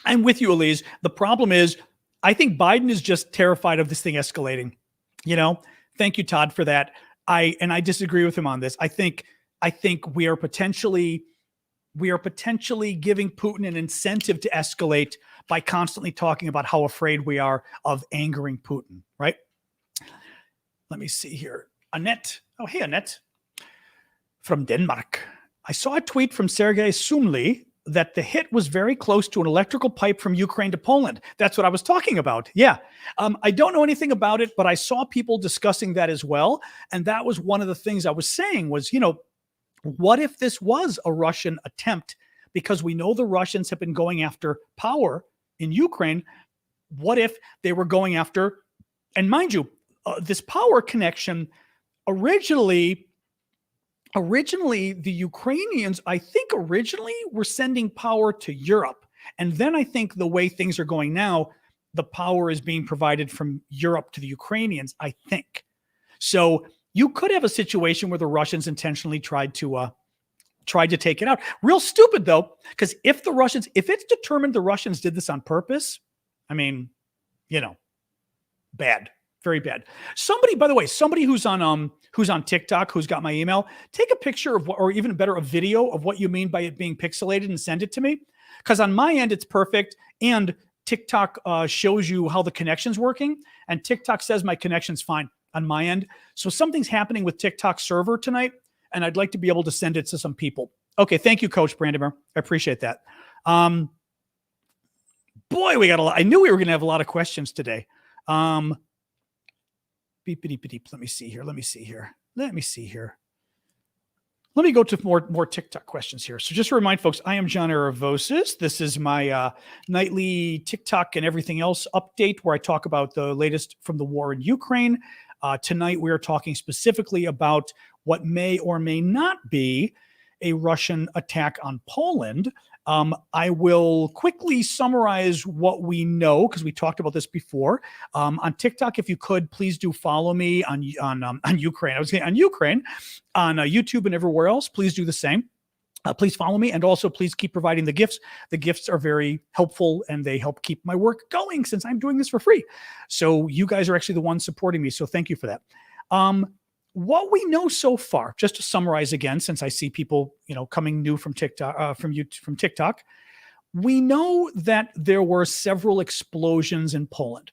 Speaker 1: I'm with you, Elise. The problem is, I think Biden is just terrified of this thing escalating. Thank you, Todd, for that. I disagree with him on this. I think we are potentially giving Putin an incentive to escalate by constantly talking about how afraid we are of angering Putin, right? Let me see here. Annette. Oh, hey, Annette. From Denmark. I saw a tweet from Sergei Sumli that the hit was very close to an electrical pipe from Ukraine to Poland. That's what I was talking about. Yeah. I don't know anything about it, but I saw people discussing that as well. And that was one of the things I was saying was, what if this was a Russian attempt? Because we know the Russians have been going after power in Ukraine. What if they were going after, and mind you, this power connection originally originally the Ukrainians, I think originally were sending power to Europe. And then I think the way things are going now, the power is being provided from Europe to the Ukrainians, I think. So you could have a situation where the Russians intentionally tried to take it out. Real stupid though, because if it's determined the Russians did this on purpose, I mean, bad, very bad. Somebody, by the way, who's on TikTok, who's got my email, take a picture of or even better, a video of what you mean by it being pixelated and send it to me. Because on my end, it's perfect. And TikTok shows you how the connection's working. And TikTok says my connection's fine on my end. So something's happening with TikTok server tonight. And I'd like to be able to send it to some people. Okay, thank you, Coach Brandimer. I appreciate that. Boy, we got a lot. I knew we were going to have a lot of questions today. Beep, beep, beep. Let me see here. Let me go to more TikTok questions here. So just to remind folks, I am John Aravosis. This is my nightly TikTok and everything else update where I talk about the latest from the war in Ukraine. Tonight, we are talking specifically about what may or may not be a Russian attack on Poland. I will quickly summarize what we know because we talked about this before. On TikTok, if you could, please do follow me on Ukraine. I was saying on Ukraine, on YouTube and everywhere else. Please do the same. Please follow me, and also please keep providing the gifts. The gifts are very helpful, and they help keep my work going since I'm doing this for free. So you guys are actually the ones supporting me. So thank you for that. What we know so far, just to summarize again, since I see people, coming new from TikTok, from TikTok, we know that there were several explosions in Poland.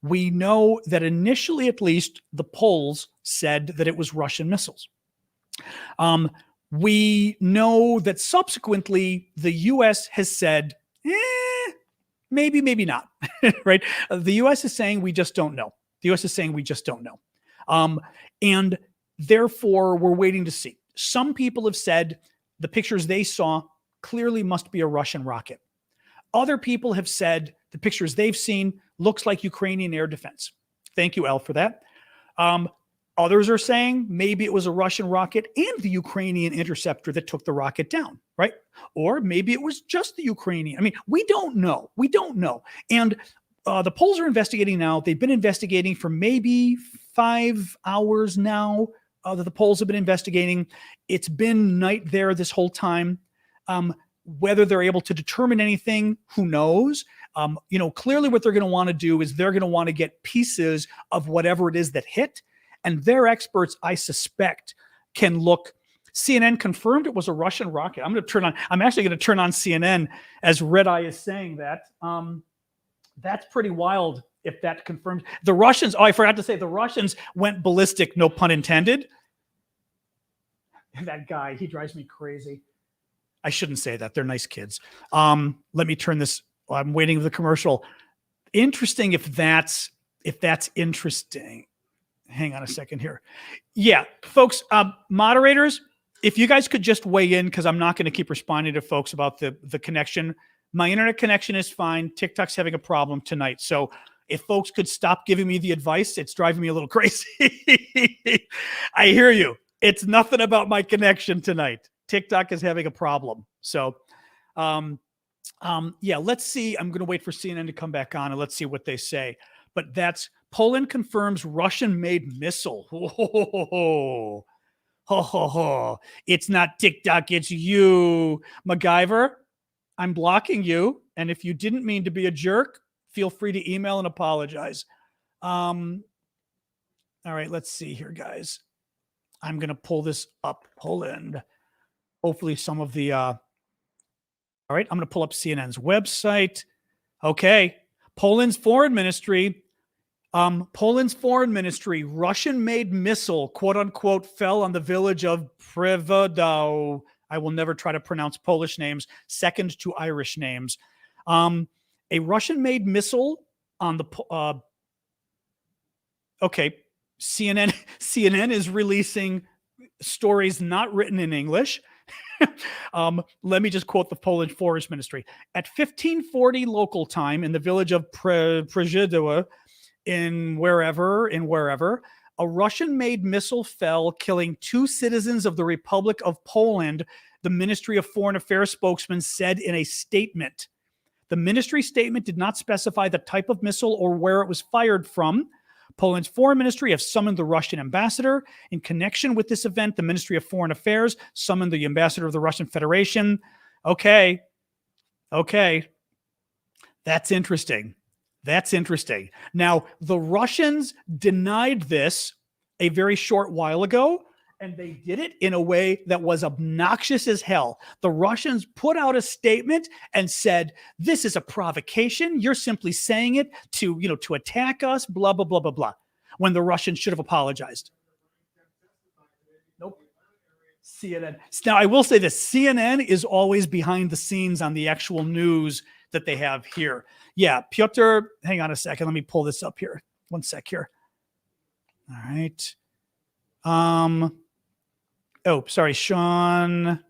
Speaker 1: We know that initially, at least, the Poles said that it was Russian missiles. We know that subsequently the U.S. has said, maybe, maybe not, right? The U.S. is saying we just don't know. And therefore, we're waiting to see. Some people have said the pictures they saw clearly must be a Russian rocket. Other people have said the pictures they've seen looks like Ukrainian air defense. Thank you, Al, for that. Others are saying maybe it was a Russian rocket and the Ukrainian interceptor that took the rocket down, right? Or maybe it was just the Ukrainian. I mean, we don't know. And the Poles are investigating now. They've been investigating for maybe 5 hours now that the Poles have been investigating. It's been night there this whole time. Whether they're able to determine anything, who knows? Clearly what they're going to want to do is they're going to want to get pieces of whatever it is that hit. And their experts, I suspect, can look. CNN confirmed it was a Russian rocket. I'm actually going to turn on CNN as Red Eye is saying that. That's pretty wild if that confirms. The Russians, I forgot to say, the Russians went ballistic, no pun intended. That guy, he drives me crazy. I shouldn't say that. They're nice kids. Let me turn this. I'm waiting for the commercial. Interesting if that's interesting. Hang on a second here. Yeah, folks, moderators, if you guys could just weigh in, because I'm not going to keep responding to folks about the connection. My internet connection is fine. TikTok's having a problem tonight. So if folks could stop giving me the advice, it's driving me a little crazy. I hear you. It's nothing about my connection tonight. TikTok is having a problem. So, let's see. I'm going to wait for CNN to come back on and let's see what they say. But that's Poland confirms Russian-made missile. It's not TikTok, it's you, MacGyver. I'm blocking you. And if you didn't mean to be a jerk, feel free to email and apologize. All right, let's see here, guys. I'm going to pull this up. Poland. Hopefully some of the... all right, I'm going to pull up CNN's website. Okay. Poland's foreign ministry, Russian-made missile, quote unquote, fell on the village of Przewodow. I will never try to pronounce Polish names, second to Irish names. A Russian-made missile on the... okay, CNN is releasing stories not written in English. Let me just quote the Polish Forest Ministry. At 1540 local time in the village of Przewodow, in wherever, A Russian-made missile fell, killing 2 citizens of the Republic of Poland, the Ministry of Foreign Affairs spokesman said in a statement. The ministry statement did not specify the type of missile or where it was fired from. Poland's foreign ministry has summoned the Russian ambassador. In connection with this event, the Ministry of Foreign Affairs summoned the ambassador of the Russian Federation. Okay. That's interesting. Now, the Russians denied this a very short while ago, and they did it in a way that was obnoxious as hell. The Russians put out a statement and said, this is a provocation. You're simply saying it to attack us, blah, blah, blah, blah, blah, when the Russians should have apologized. Nope. CNN. Now, I will say this, CNN is always behind the scenes on the actual news that they have here. Yeah, Pyotr, hang on a second. Let me pull this up here. One sec here. All right. Oh, sorry, Sean.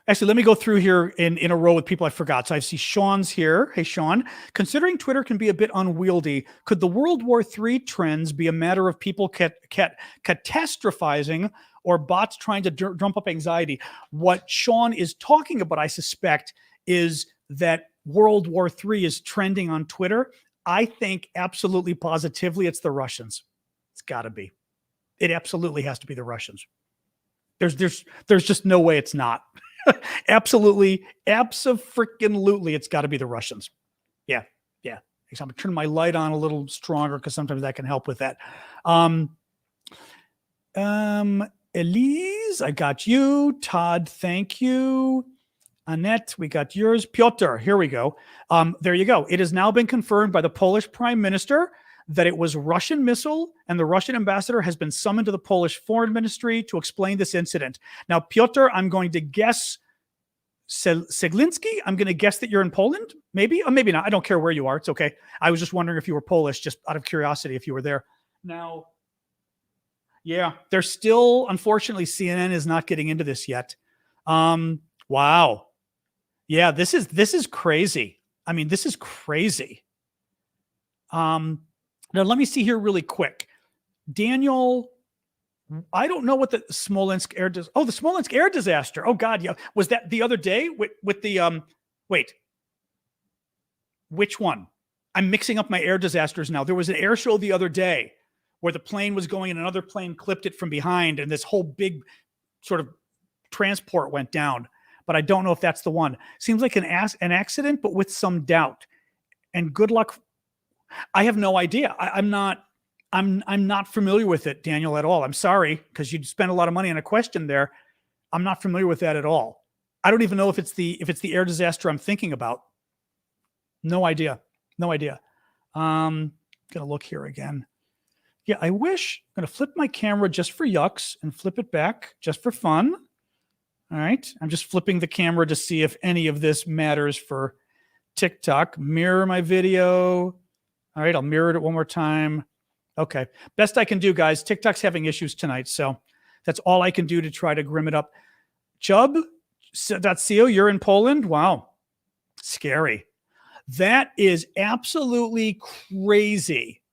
Speaker 1: Actually, let me go through here in a row with people I forgot. So I see Sean's here. Hey, Sean. Considering Twitter can be a bit unwieldy, could the World War III trends be a matter of people catastrophizing or bots trying to drum up anxiety? What Sean is talking about, I suspect, is that World War III is trending on Twitter. I think absolutely positively it's the Russians. It's got to be. It absolutely has to be the Russians. There's just no way it's not. Absolutely, abso-freaking-lutely, it's got to be the Russians. Yeah. So I'm going to turn my light on a little stronger because sometimes that can help with that. Elise, I got you. Todd, thank you. Annette, we got yours. Piotr, here we go. There you go. It has now been confirmed by the Polish Prime Minister that it was Russian missile, and the Russian ambassador has been summoned to the Polish Foreign Ministry to explain this incident. Now, Piotr, I'm going to guess Seglinski. I'm going to guess that you're in Poland, maybe, or maybe not. I don't care where you are. It's okay. I was just wondering if you were Polish, just out of curiosity, if you were there. Now, yeah, there's still, unfortunately, CNN is not getting into this yet. Wow. Yeah, this is crazy. I mean, this is crazy. Now, let me see here really quick. Daniel, I don't know what the Smolensk air the Smolensk air disaster. Oh, God, yeah. Was that the other day with the, wait. Which one? I'm mixing up my air disasters now. There was an air show the other day where the plane was going and another plane clipped it from behind, and this whole big sort of transport went down. But I don't know if that's the one. Seems like an accident, but with some doubt. And good luck. I have no idea. I'm not familiar with it, Daniel, at all. I'm sorry, because you'd spend a lot of money on a question there. I'm not familiar with that at all. I don't even know if it's the air disaster I'm thinking about. No idea. Gonna look here again. Yeah, I wish. I'm gonna flip my camera just for yucks and flip it back just for fun. All right. I'm just flipping the camera to see if any of this matters for TikTok. Mirror my video. All right, I'll mirror it one more time. Okay, best I can do, guys. TikTok's having issues tonight, so that's all I can do to try to grim it up. Chubb.co, you're in Poland? Wow, scary. That is absolutely crazy.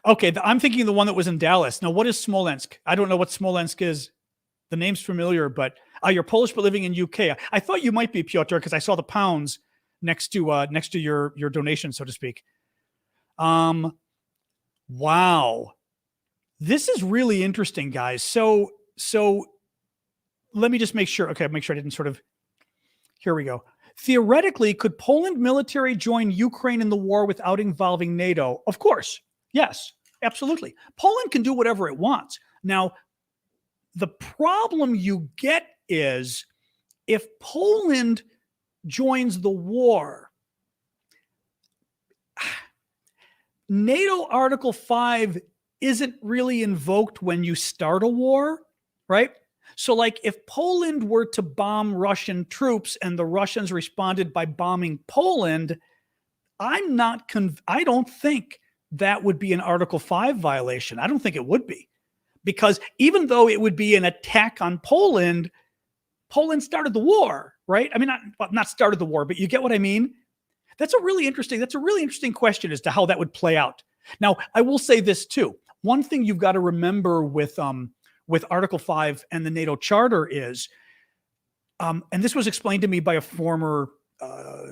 Speaker 1: Okay, I'm thinking the one that was in Dallas. Now, what is Smolensk? I don't know what Smolensk is. The name's familiar, but you're Polish but living in UK. I thought you might be, Piotr, because I saw the pounds next to your donation, so to speak. Wow. This is really interesting, guys. So let me just make sure. Okay, make sure I didn't sort of. Here we go. Theoretically, could Poland military join Ukraine in the war without involving NATO? Of course. Yes, absolutely. Poland can do whatever it wants. Now, the problem you get is if Poland joins the war, NATO Article 5 isn't really invoked when you start a war, right? So like if Poland were to bomb Russian troops and the Russians responded by bombing Poland, I don't think that would be an Article 5 violation. I don't think it would be, because even though it would be an attack on Poland, Poland started the war, right? I mean, not started the war, but you get what I mean? That's a really interesting question as to how that would play out. Now, I will say this too. One thing you've got to remember with Article 5 and the NATO Charter is, and this was explained to me by a former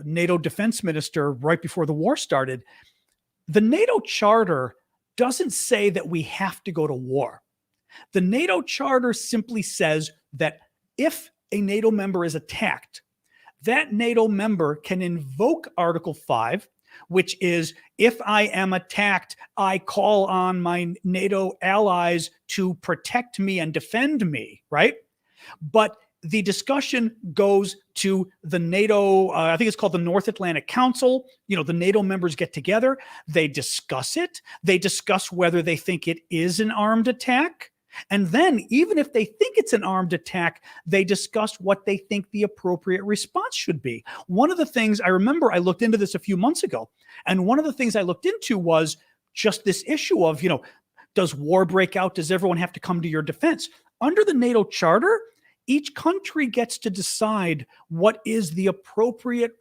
Speaker 1: NATO defense minister right before the war started, the NATO Charter doesn't say that we have to go to war. The NATO Charter simply says that if a NATO member is attacked, that NATO member can invoke Article 5, which is, if I am attacked, I call on my NATO allies to protect me and defend me, right? But the discussion goes to the NATO, I think it's called the North Atlantic Council. The NATO members get together, they discuss it, they discuss whether they think it is an armed attack. And then, even if they think it's an armed attack, they discuss what they think the appropriate response should be. One of the things I remember, I looked into this a few months ago, and one of the things I looked into was just this issue of, does war break out? Does everyone have to come to your defense? Under the NATO Charter, each country gets to decide what is the appropriate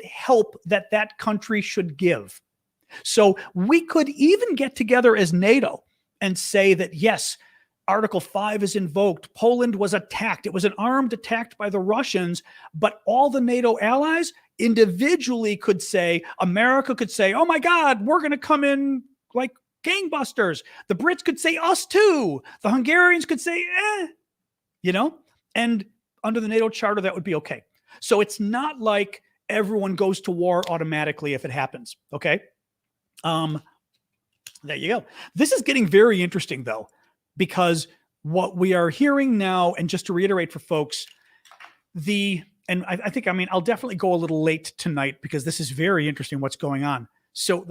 Speaker 1: help that country should give. So we could even get together as NATO and say that, yes, Article 5 is invoked. Poland was attacked. It was an armed attack by the Russians, but all the NATO allies individually could say, America could say, oh my God, we're going to come in like gangbusters. The Brits could say us too. The Hungarians could say, and under the NATO Charter, that would be okay. So it's not like everyone goes to war automatically if it happens. Okay. There you go. This is getting very interesting, though, because what we are hearing now, and just to reiterate for folks, I'll definitely go a little late tonight because this is very interesting what's going on. So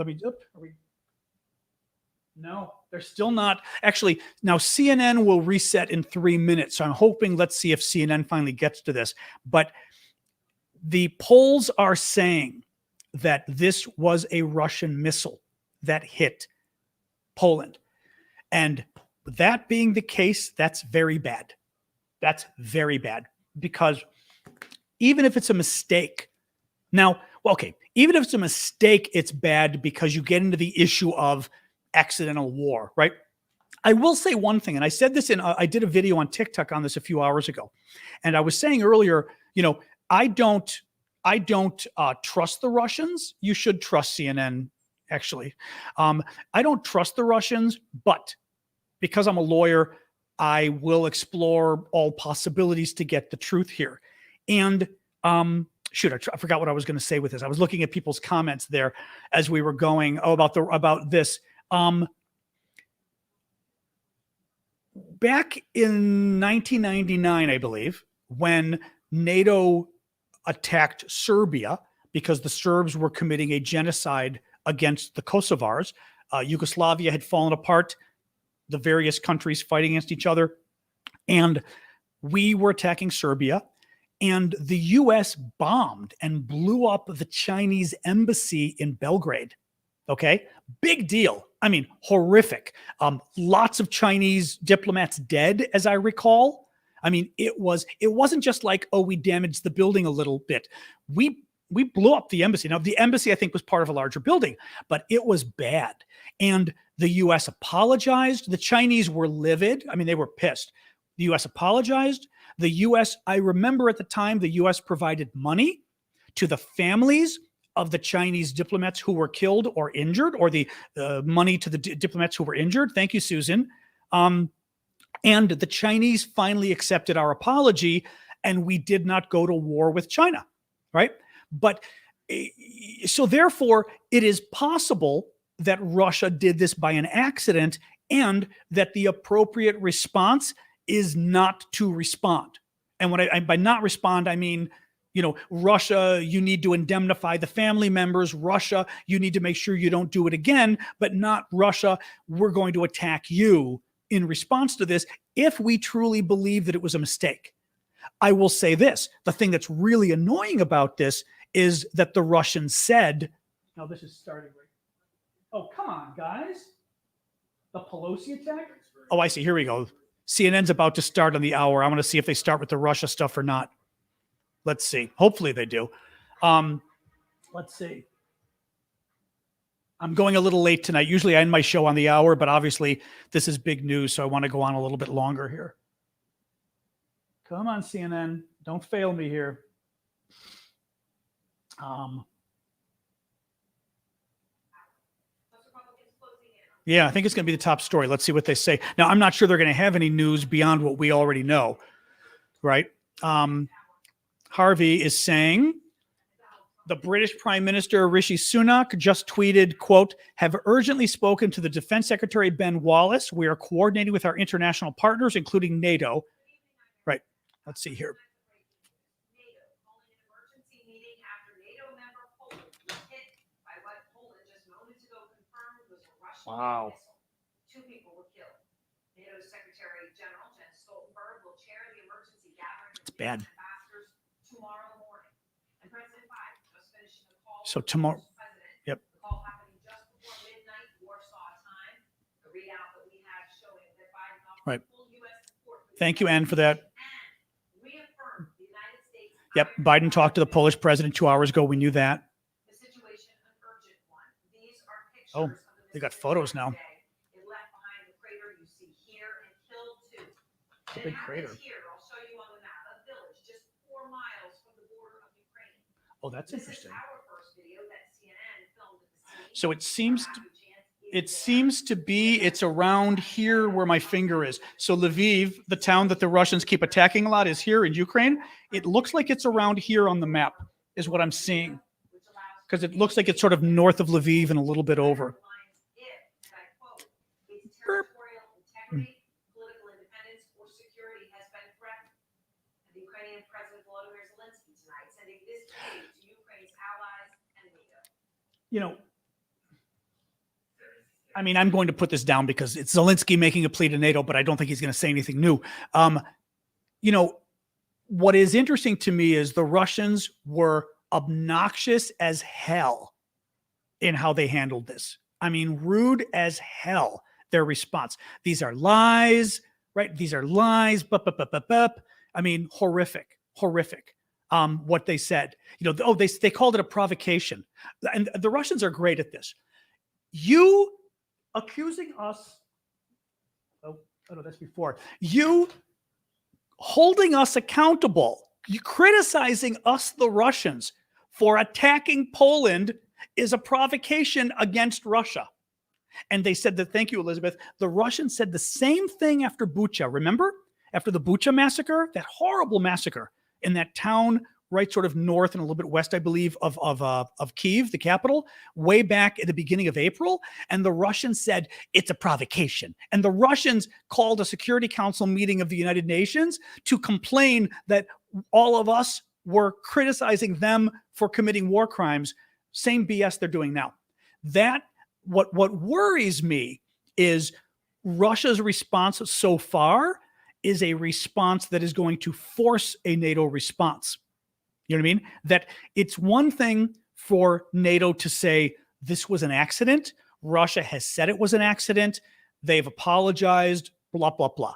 Speaker 1: no, they're still not. Actually, now CNN will reset in 3 minutes. So I'm hoping, let's see if CNN finally gets to this. But the polls are saying that this was a Russian missile that hit Poland. And that being the case, that's very bad. That's very bad, because even if it's a mistake, even if it's a mistake, it's bad because you get into the issue of accidental war, right? I will say one thing, and I said this I did a video on TikTok on this a few hours ago. And I was saying earlier, I don't trust the Russians. You should trust CNN. Actually, I don't trust the Russians, but because I'm a lawyer, I will explore all possibilities to get the truth here. And I forgot what I was going to say with this. I was looking at people's comments there as we were going about this. Back in 1999, I believe, when NATO attacked Serbia because the Serbs were committing a genocide against the Kosovars. Yugoslavia had fallen apart, the various countries fighting against each other, and we were attacking Serbia, and the U.S. bombed and blew up the Chinese embassy in Belgrade. Okay? Big deal. I mean, horrific. Lots of Chinese diplomats dead, as I recall. I mean, it wasn't just like, oh, we damaged the building a little bit. We blew up the embassy. Now, the embassy, I think, was part of a larger building, but it was bad. And the U.S. apologized. The Chinese were livid. I mean, they were pissed. The U.S. apologized. The U.S., I remember at the time, the U.S. provided money to the families of the Chinese diplomats who were killed or injured, or the money to the diplomats who were injured. Thank you, Susan. And the Chinese finally accepted our apology, and we did not go to war with China, right? But so therefore, it is possible that Russia did this by an accident, and that the appropriate response is not to respond. And by not respond, I mean, Russia, you need to indemnify the family members. Russia, you need to make sure you don't do it again, but not Russia, we're going to attack you in response to this if we truly believe that it was a mistake. I will say this, the thing that's really annoying about this is that the Russians said, now this is starting right. Oh, come on, guys. The Pelosi attack? Oh, I see. Here we go. CNN's about to start on the hour. I want to see if they start with the Russia stuff or not. Let's see. Hopefully they do. Let's see. I'm going a little late tonight. Usually I end my show on the hour, but obviously this is big news, so I want to go on a little bit longer here. Come on, CNN. Don't fail me here. Yeah, I think it's going to be the top story. Let's see what they say. Now, I'm not sure they're going to have any news beyond what we already know, right? Harvey is saying the British Prime Minister Rishi Sunak just tweeted, quote, have urgently spoken to the Defense Secretary Ben Wallace. We are coordinating with our international partners, including NATO. Right. Let's see here. Wow.
Speaker 2: 2 people were killed. NATO Secretary General Jens Stoltenberg will chair the emergency gathering
Speaker 1: of bad.
Speaker 2: Ambassadors tomorrow morning. And President Biden just finished the call.
Speaker 1: So tomorrow. Yep.
Speaker 2: The call happening just before midnight Warsaw time. The readout that we have showing that Biden offered full U.S. support.
Speaker 1: Thank you, Ann, for that.
Speaker 2: And reaffirmed the United States.
Speaker 1: Yep. Biden talked to the Polish president 2 hours ago. We knew that.
Speaker 2: The situation an urgent one. These are pictures.
Speaker 1: Oh, they got photos now.
Speaker 2: It left behind the crater you see here and killed 2.
Speaker 1: It's a big crater.
Speaker 2: Here, I'll show you on the map, a village just 4 miles from the border of Ukraine.
Speaker 1: Oh, that's interesting.
Speaker 2: This is our first video that CNN filmed at the scene.
Speaker 1: So it seems to be it's around here where my finger is. So Lviv, the town that the Russians keep attacking a lot, is here in Ukraine. It looks like it's around here on the map, is what I'm seeing, because it looks like it's sort of north of Lviv and a little bit over.
Speaker 2: Territorial integrity, political independence, or security has been threatened. And the Ukrainian President Volodymyr Zelensky tonight sending this aid to Ukraine's allies and NATO.
Speaker 1: You know, I mean, I'm going to put this down because it's Zelensky making a plea to NATO, but I don't think he's going to say anything new. You know, what is interesting to me is the Russians were obnoxious as hell in how they handled this. I mean, rude as hell. Their response. These are lies, right? These are lies. I mean, horrific. What they said. You know, they called it a provocation. And the Russians are great at this. You accusing us. Oh no, that's before. You holding us accountable. You criticizing us, the Russians, for attacking Poland is a provocation against Russia. And they said that, thank you, Elizabeth. The Russians said the same thing after Bucha. Remember? After the Bucha massacre, that horrible massacre in that town right sort of north and a little bit west, I believe, of Kyiv, the capital, way back at the beginning of April. And the Russians said, it's a provocation. And the Russians called a Security Council meeting of the United Nations to complain that all of us were criticizing them for committing war crimes. Same BS they're doing now. What worries me is Russia's response so far is a response that is going to force a NATO response. You know what I mean? That it's one thing for NATO to say this was an accident. Russia has said it was an accident. They've apologized, blah, blah, blah.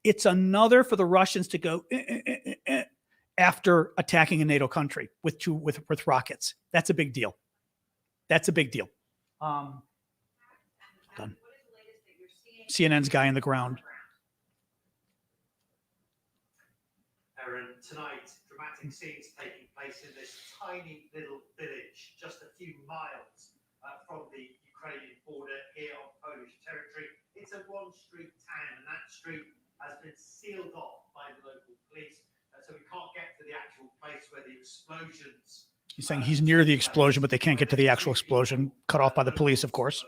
Speaker 1: It's another for the Russians to go after attacking a NATO country with rockets. That's a big deal. Done. CNN's guy in the ground.
Speaker 3: Aaron, tonight, dramatic scenes taking place in this tiny little village, just a few miles from the Ukrainian border here on Polish territory. It's a one-street town, and that street has been sealed off by the local police, so we can't get to the actual place where the explosions.
Speaker 1: He's saying he's near the explosion, but they can't get to the actual explosion. Cut off by the police, of course.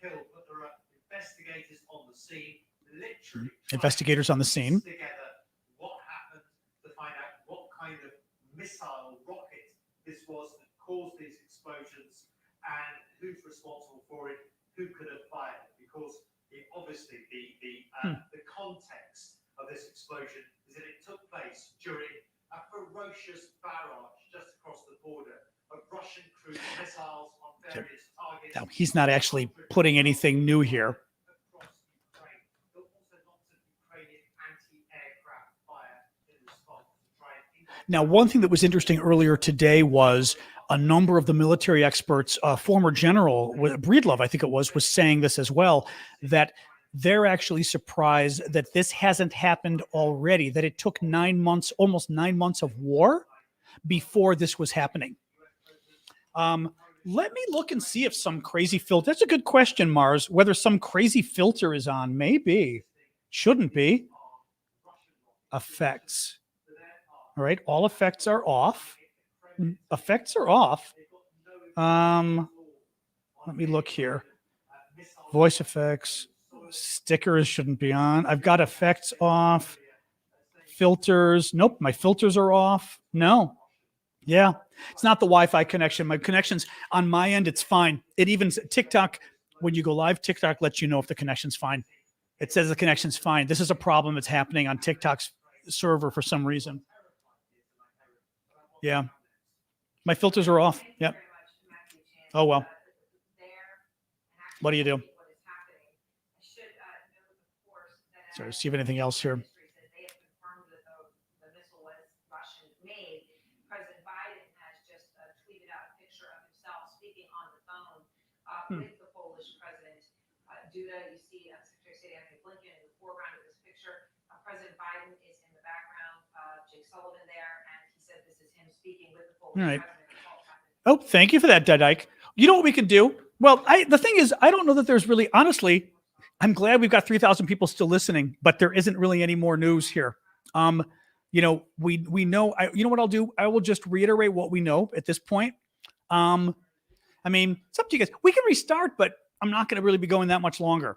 Speaker 3: Killed, but there are investigators on the scene, literally
Speaker 1: investigators on the scene.
Speaker 3: Together what happened to find out what kind of missile rocket this was that caused these explosions and who's responsible for it, who could have fired it, because obviously the context of this explosion is that it took place during a ferocious barrage just across the border of Russian cruise missiles on various targets.
Speaker 1: Now, he's not actually putting anything new here. Now, one thing that was interesting earlier today was a number of the military experts, former General Breedlove, I think it was saying this as well, that they're actually surprised that this hasn't happened already, that it took 9 months, almost 9 months of war before this was happening. Let me look and see if some crazy filter. That's a good question, Mars. Whether some crazy filter is on, maybe. Shouldn't be. Effects. All right, all effects are off. Effects are off. Let me look here. Voice effects. Stickers shouldn't be on. I've got effects off. Filters. Nope, my filters are off. No. Yeah, it's not the Wi-Fi connection. My connection's on my end. It's fine. It even TikTok, when you go live, TikTok lets you know if the connection's fine. It says the connection's fine. This is a problem that's happening on TikTok's server for some reason. Yeah, my filters are off. Yep. Oh, well. What do you do? Sorry, see if anything else here.
Speaker 2: President Biden has just tweeted out a picture of himself speaking on the phone with the Polish president. Duda, you see Secretary of State Anthony Blinken in the foreground of this picture. President Biden is in the background, Jake Sullivan there, and he said this is him speaking with the Polish president.
Speaker 1: Oh, thank you for that, Dudike. You know what we can do? Well, the thing is, I don't know that there's really, honestly, I'm glad we've got 3,000 people still listening, but there isn't really any more news here. You know, we know, you know what I'll do? I will just reiterate what we know at this point. I mean, it's up to you guys. We can restart, but I'm not going to really be going that much longer.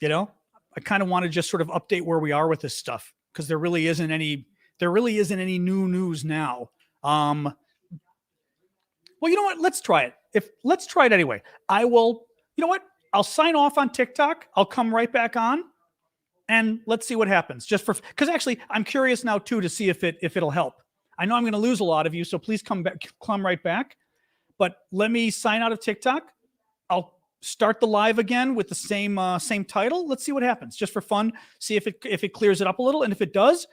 Speaker 1: You know, I kind of want to just sort of update where we are with this stuff because there really isn't any new news now. Well, you know what? Let's try it. Let's try it anyway. I will, you know what? I'll sign off on TikTok. I'll come right back on. And let's see what happens. Just for, because actually, I'm curious now too to see if it'll help. I know I'm going to lose a lot of you, so please come right back. But let me sign out of TikTok. I'll start the live again with the same title. Let's see what happens, just for fun. See if it clears it up a little, and if it does,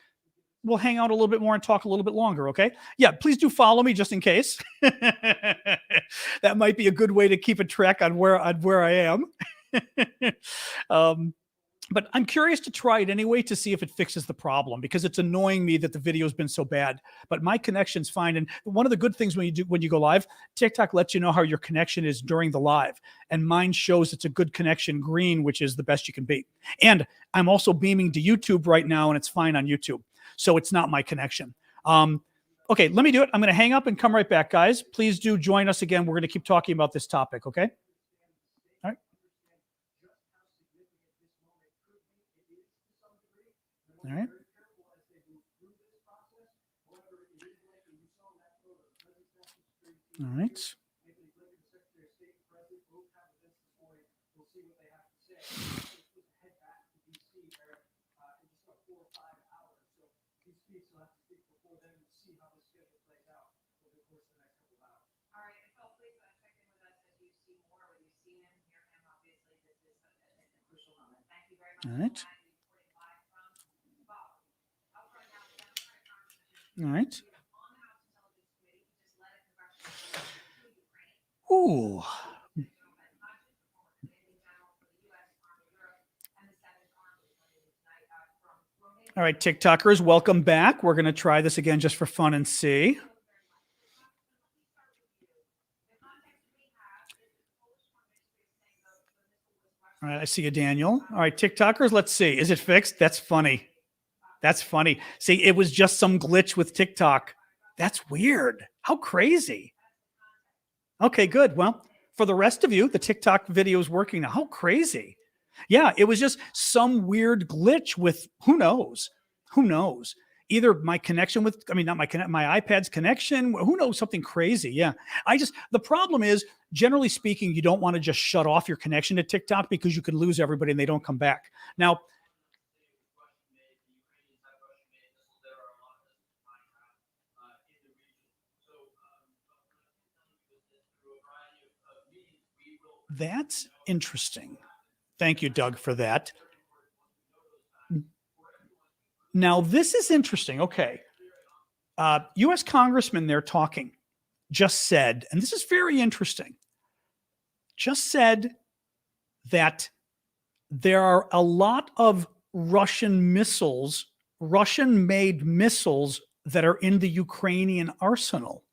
Speaker 1: we'll hang out a little bit more and talk a little bit longer. Okay? Yeah, please do follow me just in case. That might be a good way to keep a track on where I am. But I'm curious to try it anyway to see if it fixes the problem because it's annoying me that the video has been so bad. But my connection's fine. And one of the good things when you go live, TikTok lets you know how your connection is during the live. And mine shows it's a good connection green, which is the best you can be. And I'm also beaming to YouTube right now, and it's fine on YouTube. So it's not my connection. Okay, let me do it. I'm going to hang up and come right back, guys. Please do join us again. We're going to keep talking about this topic, okay? All right. All right. All right. All right. All right. Ooh. All right, TikTokers, welcome back. We're going to try this again just for fun and see. All right, I see you, Daniel. All right, TikTokers, let's see. Is it fixed? That's funny. That's funny. See, it was just some glitch with TikTok. That's weird. How crazy. Okay, good. Well, for the rest of you, the TikTok video is working now. How crazy. Yeah, it was just some weird glitch with who knows? Who knows? Either my connection with, I mean, not my iPad's connection. Who knows? Something crazy. Yeah. The problem is, generally speaking, you don't want to just shut off your connection to TikTok because you could lose everybody and they don't come back. Now, that's interesting. Thank you, Doug, for that. Now, this is interesting. Okay. U.S. congressmen, they're talking. just said, and this is very interesting, just said that there are a lot of Russian missiles, Russian-made missiles that are in the Ukrainian arsenal.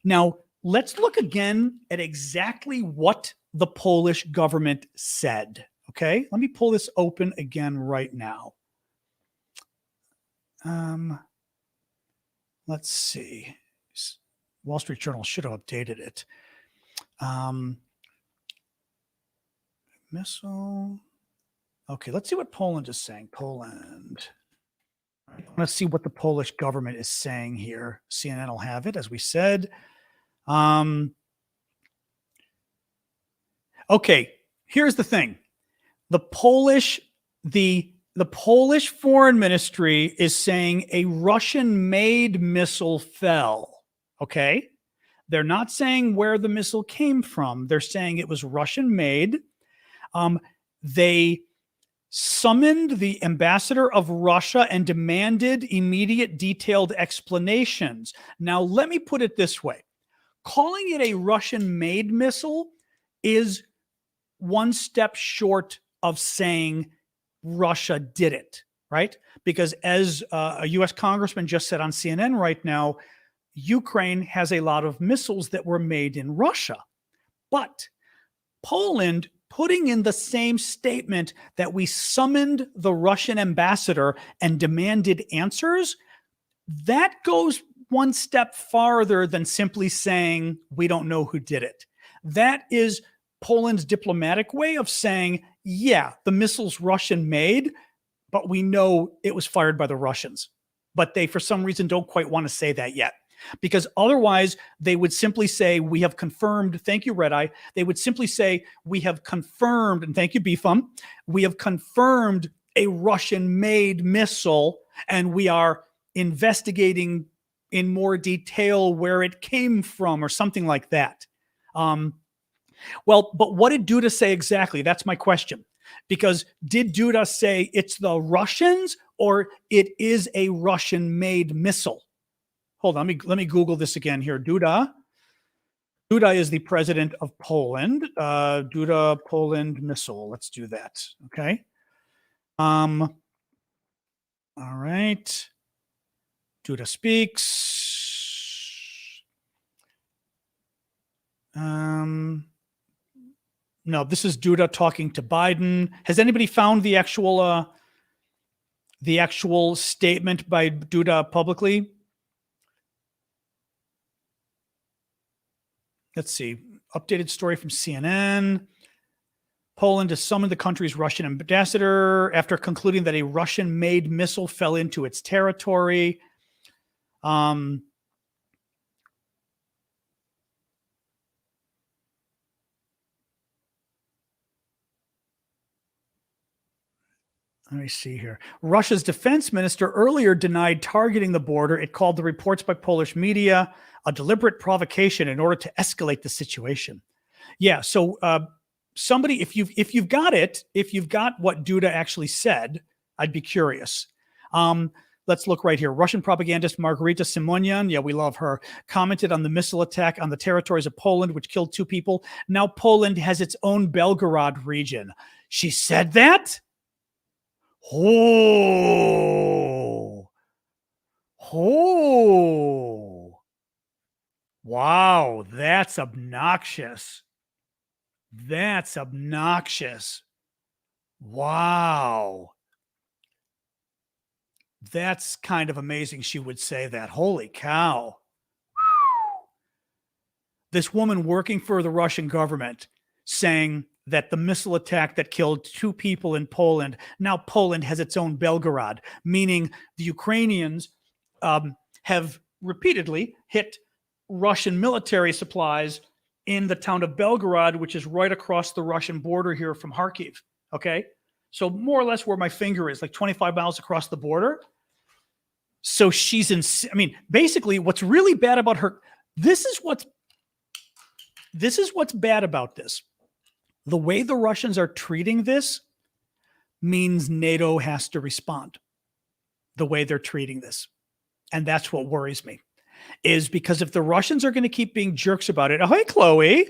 Speaker 1: Now, let's look again at exactly what the Polish government said. Okay, let me pull this open again right now. Let's see. Wall Street Journal should have updated it. Missile. Okay, let's see what Poland is saying. Poland. I want to see what the Polish government is saying here. CNN will have it, as we said. Okay, here's the thing. The Polish foreign ministry is saying a Russian-made missile fell. Okay? They're not saying where the missile came from. They're saying it was Russian-made. They summoned the ambassador of Russia and demanded immediate detailed explanations. Now, let me put it this way. Calling it a Russian-made missile is one step short of saying Russia did it, right? Because as a U.S. congressman just said on CNN right now, Ukraine has a lot of missiles that were made in Russia. But Poland putting in the same statement that we summoned the Russian ambassador and demanded answers, that goes one step farther than simply saying we don't know who did it. That is Poland's diplomatic way of saying, yeah, the missile's Russian made, but we know it was fired by the Russians. But they, for some reason, don't quite want to say that yet. Because otherwise, they would simply say, we have confirmed, thank you, Red Eye. They would simply say, we have confirmed, and thank you, BFUM, we have confirmed a Russian-made missile, and we are investigating in more detail where it came from, or something like that. Well, but what did Duda say exactly? That's my question. Because did Duda say it's the Russians, or it is a Russian-made missile? Hold on, let me Google this again here. Duda is the president of Poland. Duda Poland missile. Let's do that. Okay. All right. Duda speaks. No, this is Duda talking to Biden. Has anybody found the actual statement by Duda publicly? Let's see. Updated story from CNN. Poland has summoned the country's Russian ambassador after concluding that a Russian-made missile fell into its territory. Let me see here. Russia's defense minister earlier denied targeting the border. It called the reports by Polish media a deliberate provocation in order to escalate the situation. Yeah, so somebody, if you've got what Duda actually said, I'd be curious. Let's look right here. Russian propagandist Margarita Simonyan, yeah, we love her, commented on the missile attack on the territories of Poland, which killed 2 people. Now Poland has its own Belgorod region. She said that? Oh. Wow, that's obnoxious. That's obnoxious. Wow. That's kind of amazing she would say that. Holy cow. This woman working for the Russian government saying that the missile attack that killed 2 people in Poland, now Poland has its own Belgorod, meaning the Ukrainians have repeatedly hit Russian military supplies in the town of Belgorod, which is right across the Russian border here from Kharkiv. Okay. So more or less where my finger is, like 25 miles across the border. So she's in, I mean, basically what's really bad about her, this is what's bad about this. The way the Russians are treating this means NATO has to respond the way they're treating this. And that's what worries me. is because if the Russians are going to keep being jerks about it, oh, hey, Chloe,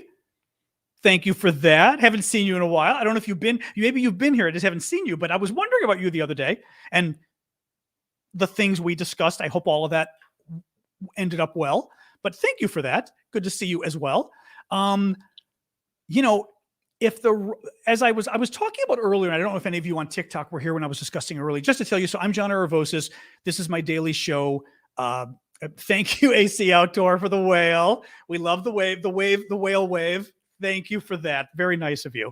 Speaker 1: thank you for that. Haven't seen you in a while. I don't know if maybe you've been here. I just haven't seen you, but I was wondering about you the other day and the things we discussed. I hope all of that ended up well, but thank you for that. Good to see you as well. You know, as I was talking about earlier, and I don't know if any of you on TikTok were here when I was discussing earlier, just to tell you, so I'm John Aravosis. This is my daily show. Thank you, AC Outdoor, for the whale. We love the whale wave. Thank you for that. Very nice of you.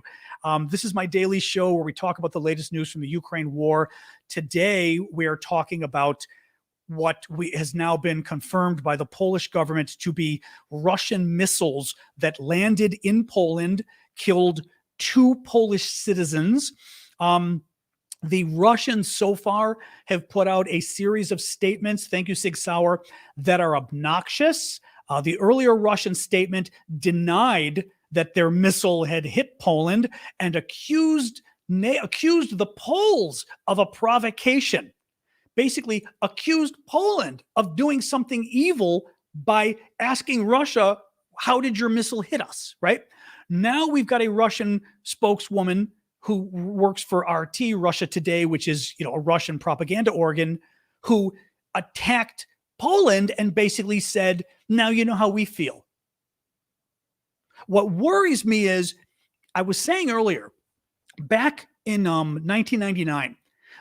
Speaker 1: This is my daily show where we talk about the latest news from the Ukraine war. Today, we are talking about what has now been confirmed by the Polish government to be Russian missiles that landed in Poland, killed 2 Polish citizens. The Russians so far have put out a series of statements, thank you, Sig Sauer, that are obnoxious. The earlier Russian statement denied that their missile had hit Poland and accused the Poles of a provocation. Basically accused Poland of doing something evil by asking Russia, how did your missile hit us, right? Now we've got a Russian spokeswoman who works for RT, Russia Today, which is, a Russian propaganda organ, who attacked Poland and basically said, now you know how we feel. What worries me is, I was saying earlier, back in 1999,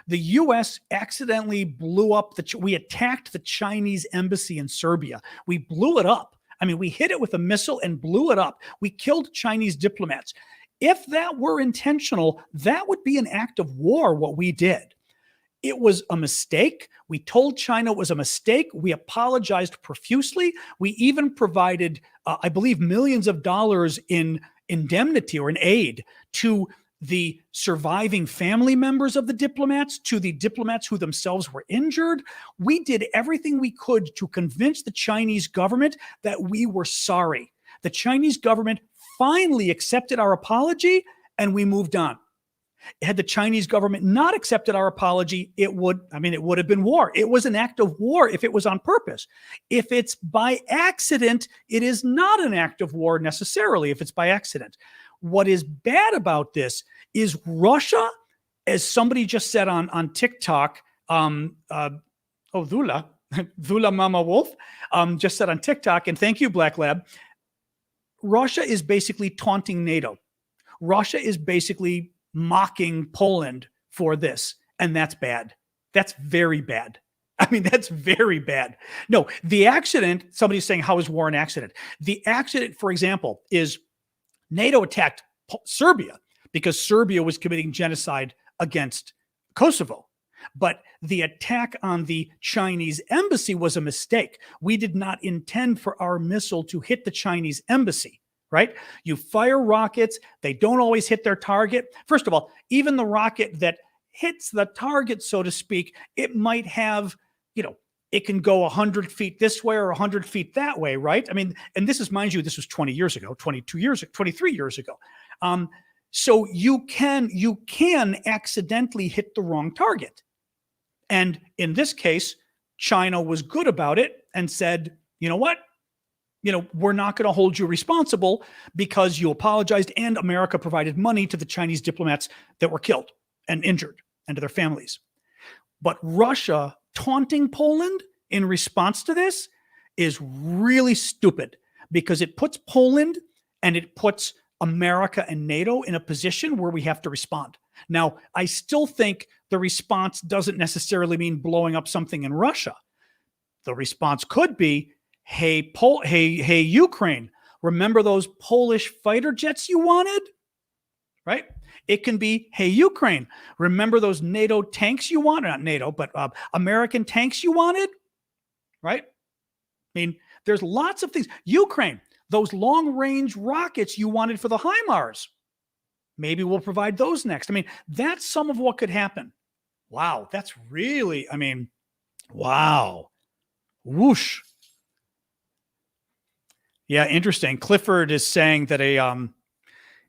Speaker 1: the U.S. accidentally blew up we attacked the Chinese embassy in Serbia. We blew it up. I mean, we hit it with a missile and blew it up. We killed Chinese diplomats. If that were intentional, that would be an act of war, what we did. It was a mistake. We told China it was a mistake. We apologized profusely. We even provided, I believe, millions of dollars in indemnity or in aid to the surviving family members of the diplomats, to the diplomats who themselves were injured. We did everything we could to convince the Chinese government that we were sorry. The Chinese government finally accepted our apology and we moved on. Had the Chinese government not accepted our apology, it would have been war. It was an act of war if it was on purpose. If it's by accident, it is not an act of war necessarily if it's by accident. What is bad about this is Russia, as somebody just said on TikTok, Dhula Mama Wolf just said on TikTok, and thank you, Black Lab, Russia is basically taunting NATO. Russia is basically mocking Poland for this, and that's bad. That's very bad. I mean, that's very bad. No, the accident, somebody's saying, how is war an accident? The accident, for example, is NATO attacked Serbia because Serbia was committing genocide against Kosovo. But the attack on the Chinese embassy was a mistake. We did not intend for our missile to hit the Chinese embassy, right? You fire rockets, they don't always hit their target. First of all, even the rocket that hits the target, so to speak, it might have, it can go 100 feet this way or 100 feet that way, right? I mean, and this is, mind you, this was 20 years ago, 22 years, 23 years ago. So you can accidentally hit the wrong target. And in this case, China was good about it and said, you know what? We're not going to hold you responsible because you apologized and America provided money to the Chinese diplomats that were killed and injured and to their families. But Russia taunting Poland in response to this is really stupid because it puts Poland and it puts America and NATO in a position where we have to respond. Now, I still think the response doesn't necessarily mean blowing up something in Russia. The response could be, hey, Ukraine, remember those Polish fighter jets you wanted? Right? It can be, hey, Ukraine, remember those NATO tanks you wanted? Not NATO, but American tanks you wanted? Right? I mean, there's lots of things. Ukraine, those long-range rockets you wanted for the HIMARS. Maybe we'll provide those next. I mean, that's some of what could happen. Wow, that's really, wow. Whoosh. Yeah, interesting. Clifford is saying that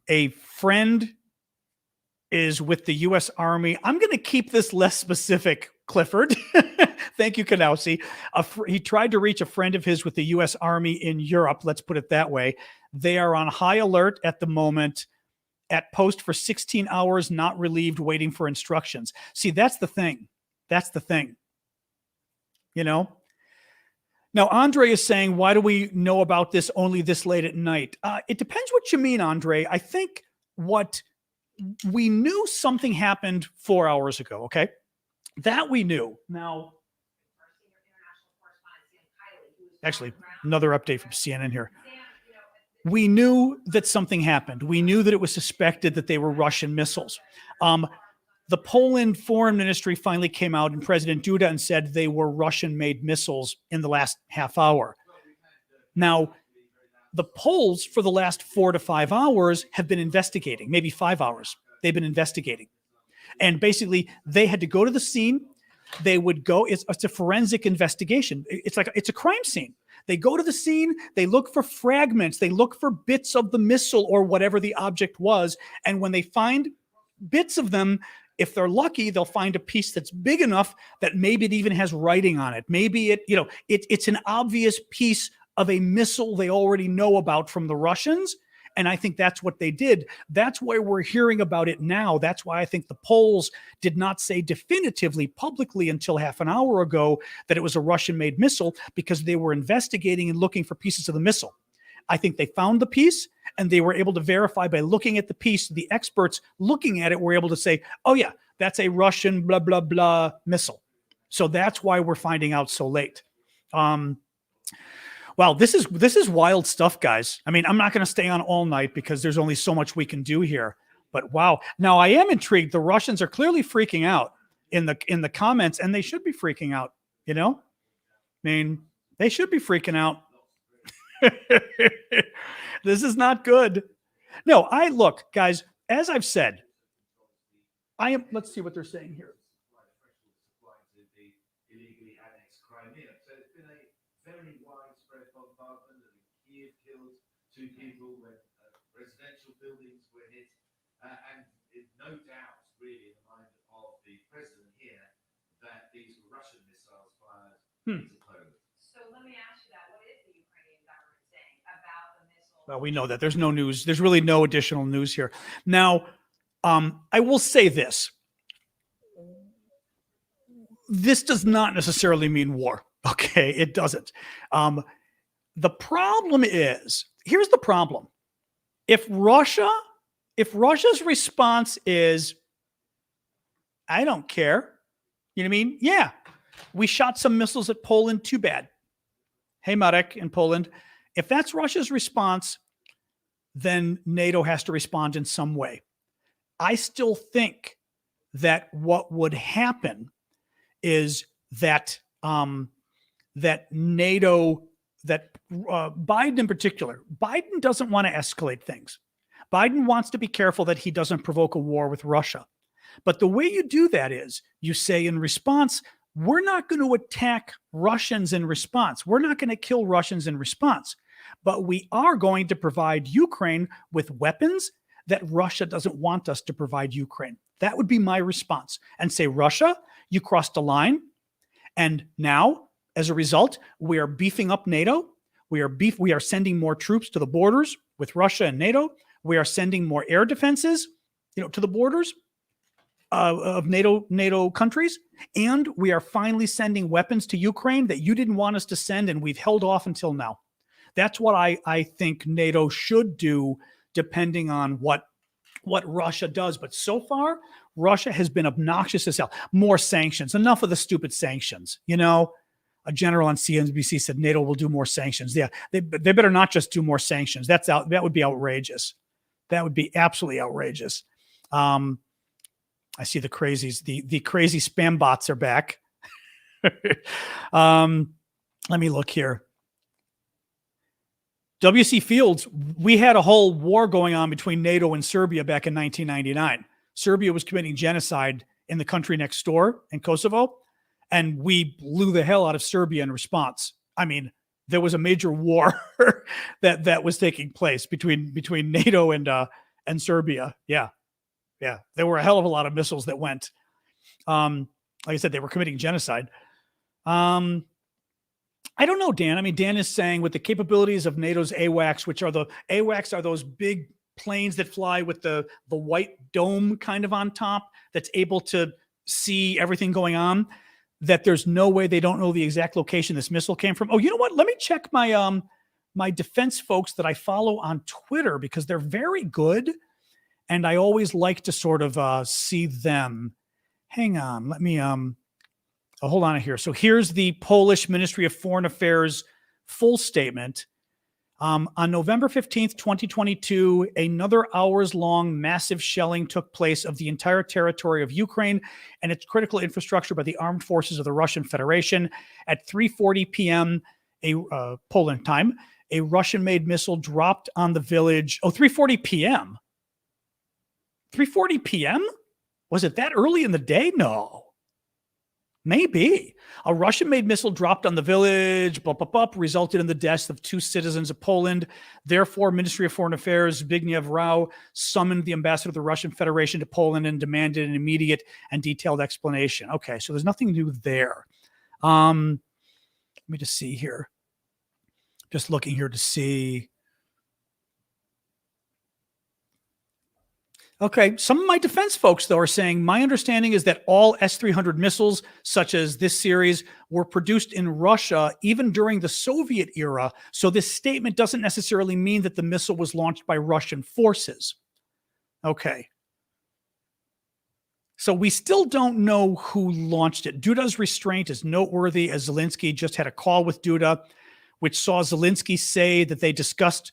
Speaker 1: a friend is with the U.S. Army. I'm going to keep this less specific, Clifford. Thank you, Kanowski. He tried to reach a friend of his with the U.S. Army in Europe. Let's put it that way. They are on high alert at the moment, at post for 16 hours, not relieved, waiting for instructions. See, that's the thing. That's the thing. You know? Now, Andre is saying, why do we know about this only this late at night? It depends what you mean, Andre. I think what we knew something happened 4 hours ago, okay? That we knew. Now, actually, another update from CNN here. We knew that something happened. We knew that it was suspected that they were Russian missiles. The Poland foreign ministry finally came out, and President Duda, and said they were Russian-made missiles in the last half hour. Now, the Poles for the last 4 to 5 hours have been investigating, maybe 5 hours. They've been investigating. And basically, they had to go to the scene. They would go, it's a forensic investigation. It's a crime scene. They go to the scene, they look for fragments, they look for bits of the missile or whatever the object was. And when they find bits of them, if they're lucky, they'll find a piece that's big enough that maybe it even has writing on it. Maybe it's an obvious piece of a missile they already know about from the Russians. And I think that's what they did. That's why we're hearing about it now. That's why I think the Poles did not say definitively publicly until half an hour ago that it was a Russian-made missile, because they were investigating and looking for pieces of the missile. I think they found the piece, and they were able to verify by looking at the piece. The experts looking at it were able to say, oh yeah, that's a Russian blah, blah, blah missile. So that's why we're finding out so late. Wow, this is wild stuff, guys. I mean, I'm not going to stay on all night because there's only so much we can do here. But wow, now I am intrigued. The Russians are clearly freaking out in the comments, and they should be freaking out. You know, I mean, they should be freaking out. This is not good. No, look, guys. As I've said, I am. Let's see what they're saying here.
Speaker 4: Very widespread bombardment of Kiev killed 2 people when residential buildings were hit, and no doubt really in the mind of the president here that these were Russian missiles fired into Poland.
Speaker 2: So let me ask you that. What is the Ukrainian government saying about the missile?
Speaker 1: Well, we know that there's no news. There's really no additional news here. Now, I will say this. This does not necessarily mean war. Okay, it doesn't. The problem is, here's the problem. If Russia's response is, I don't care, you know what I mean? Yeah, we shot some missiles at Poland, too bad. Hey, Marek in Poland. If that's Russia's response, then NATO has to respond in some way. I still think that what would happen is that NATO, Biden in particular, Biden doesn't want to escalate things. Biden wants to be careful that he doesn't provoke a war with Russia. But the way you do that is you say in response, we're not going to attack Russians in response. We're not going to kill Russians in response. But we are going to provide Ukraine with weapons that Russia doesn't want us to provide Ukraine. That would be my response. And say, Russia, you crossed a line. And now, as a result, we are beefing up NATO. We are sending more troops to the borders with Russia and NATO. We are sending more air defenses, to the borders of NATO countries. And we are finally sending weapons to Ukraine that you didn't want us to send, and we've held off until now. That's what I think NATO should do, depending on what Russia does. But so far, Russia has been obnoxious as hell. More sanctions. Enough of the stupid sanctions. A general on CNBC said NATO will do more sanctions. Yeah, they better not just do more sanctions. That would be outrageous. That would be absolutely outrageous. I see the crazies. The crazy spam bots are back. Let me look here. W.C. Fields, we had a whole war going on between NATO and Serbia back in 1999. Serbia was committing genocide in the country next door in Kosovo, and we blew the hell out of Serbia in response. I mean, there was a major war that was taking place between NATO and Serbia. Yeah. There were a hell of a lot of missiles that went. Like I said, they were committing genocide. I don't know, Dan. I mean, Dan is saying with the capabilities of NATO's AWACS, which are the AWACS are those big planes that fly with the white dome kind of on top that's able to see everything going on, that there's no way they don't know the exact location this missile came from. Oh, you know what? Let me check my my defense folks that I follow on Twitter because they're very good. And I always like to sort of see them. Hang on. Let me hold on here. So here's the Polish Ministry of Foreign Affairs full statement. On November 15th, 2022, another hours-long massive shelling took place of the entire territory of Ukraine and its critical infrastructure by the armed forces of the Russian Federation. At 3:40 p.m. Poland time, a Russian-made missile dropped on the village. Oh, 3:40 p.m. 3:40 p.m.? Was it that early in the day? No. Maybe. A Russian-made missile dropped on the village, resulted in the deaths of 2 citizens of Poland. Therefore, Ministry of Foreign Affairs Zbigniew Rau summoned the ambassador of the Russian Federation to Poland and demanded an immediate and detailed explanation. Okay, so there's nothing new there. Let me just see here. Just looking here to see. Okay, some of my defense folks, though, are saying, my understanding is that all S-300 missiles, such as this series, were produced in Russia even during the Soviet era. So this statement doesn't necessarily mean that the missile was launched by Russian forces. Okay. So we still don't know who launched it. Duda's restraint is noteworthy, as Zelensky just had a call with Duda, which saw Zelensky say that they discussed.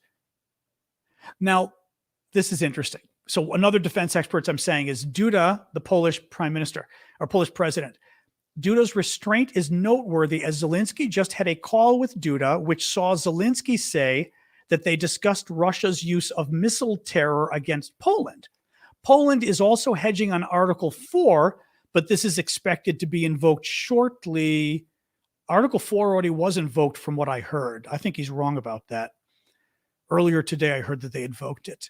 Speaker 1: Now, this is interesting. So another defense experts I'm saying is Duda, the Polish prime minister or Polish president. Duda's restraint is noteworthy as Zelensky just had a call with Duda, which saw Zelensky say that they discussed Russia's use of missile terror against Poland. Poland is also hedging on Article 4, but this is expected to be invoked shortly. Article 4 already was invoked from what I heard. I think he's wrong about that. Earlier today, I heard that they invoked it.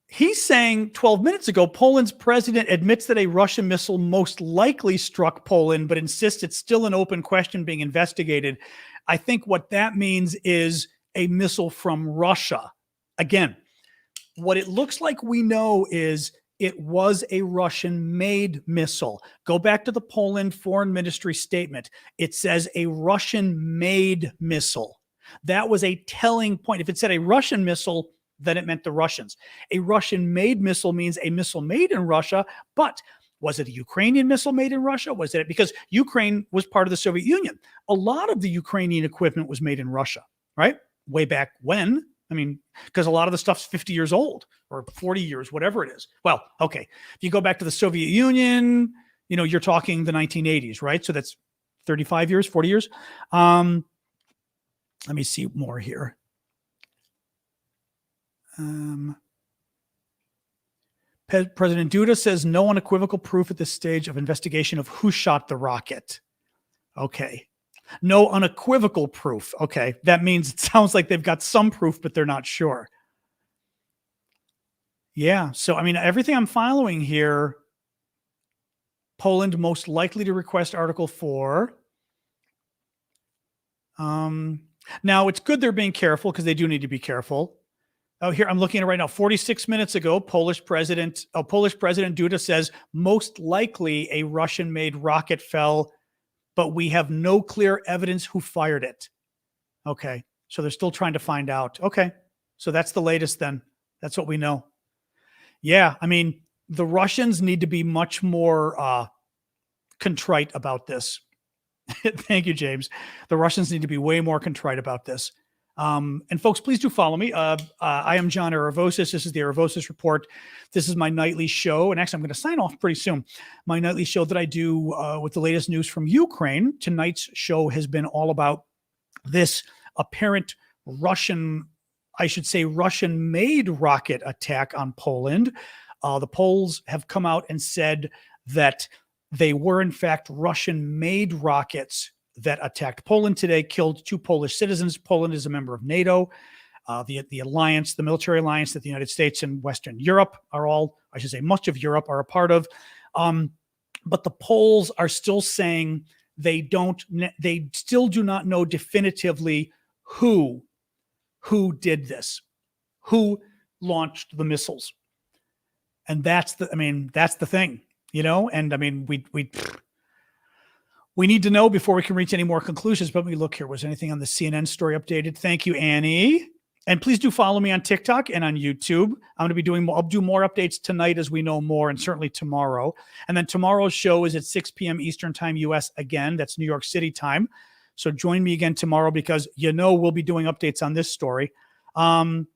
Speaker 1: He's saying 12 minutes ago, Poland's president admits that a Russian missile most likely struck Poland, but insists it's still an open question being investigated. I think what that means is a missile from Russia. Again, what it looks like we know is it was a Russian-made missile. Go back to the Poland Foreign Ministry statement. It says a Russian-made missile. That was a telling point. If it said a Russian missile, then it meant the Russians. A Russian-made missile means a missile made in Russia, but was it a Ukrainian missile made in Russia? Was it because Ukraine was part of the Soviet Union? A lot of the Ukrainian equipment was made in Russia, right? Way back when. I mean, because a lot of the stuff's 50 years old or 40 years, whatever it is. Well, okay. If you go back to the Soviet Union, you know, you're talking the 1980s, right? So that's 35 years, 40 years. Let me see more here. President Duda says no unequivocal proof at this stage of investigation of who shot the rocket. Okay. No unequivocal proof. Okay. That means it sounds like they've got some proof, but they're not sure. Yeah. So, I mean, everything I'm following here, Poland most likely to request Article 4. Now, it's good they're being careful because they do need to be careful. Oh, here, I'm looking at it right now. 46 minutes ago, Polish President Duda says most likely a Russian-made rocket fell, but we have no clear evidence who fired it. Okay, so they're still trying to find out. Okay, so that's the latest then. That's what we know. Yeah, I mean, the Russians need to be much more contrite about this. Thank you, James. The Russians need to be way more contrite about this. And folks, please do follow me. I am John Aravosis. This is the Aravosis Report. This is my nightly show. And actually, I'm going to sign off pretty soon. My nightly show that I do with the latest news from Ukraine. Tonight's show has been all about this apparent Russian, I should say, Russian-made rocket attack on Poland. The Poles have come out and said that they were, in fact, Russian-made rockets that attacked Poland today, killed 2 Polish citizens. Poland is a member of NATO, the alliance, the military alliance that the United States and Western Europe are all, I should say much of Europe are a part of. But the polls are still saying they still do not know definitively who did this, who launched the missiles. And that's the thing, and I mean, we need to know before we can reach any more conclusions. But let me look here. Was anything on the CNN story updated? Thank you, Annie. And please do follow me on TikTok and on YouTube. I'll do more updates tonight as we know more, and certainly tomorrow. And then tomorrow's show is at 6 p.m. Eastern time, US again. That's New York City time. So join me again tomorrow, because we'll be doing updates on this story. I'm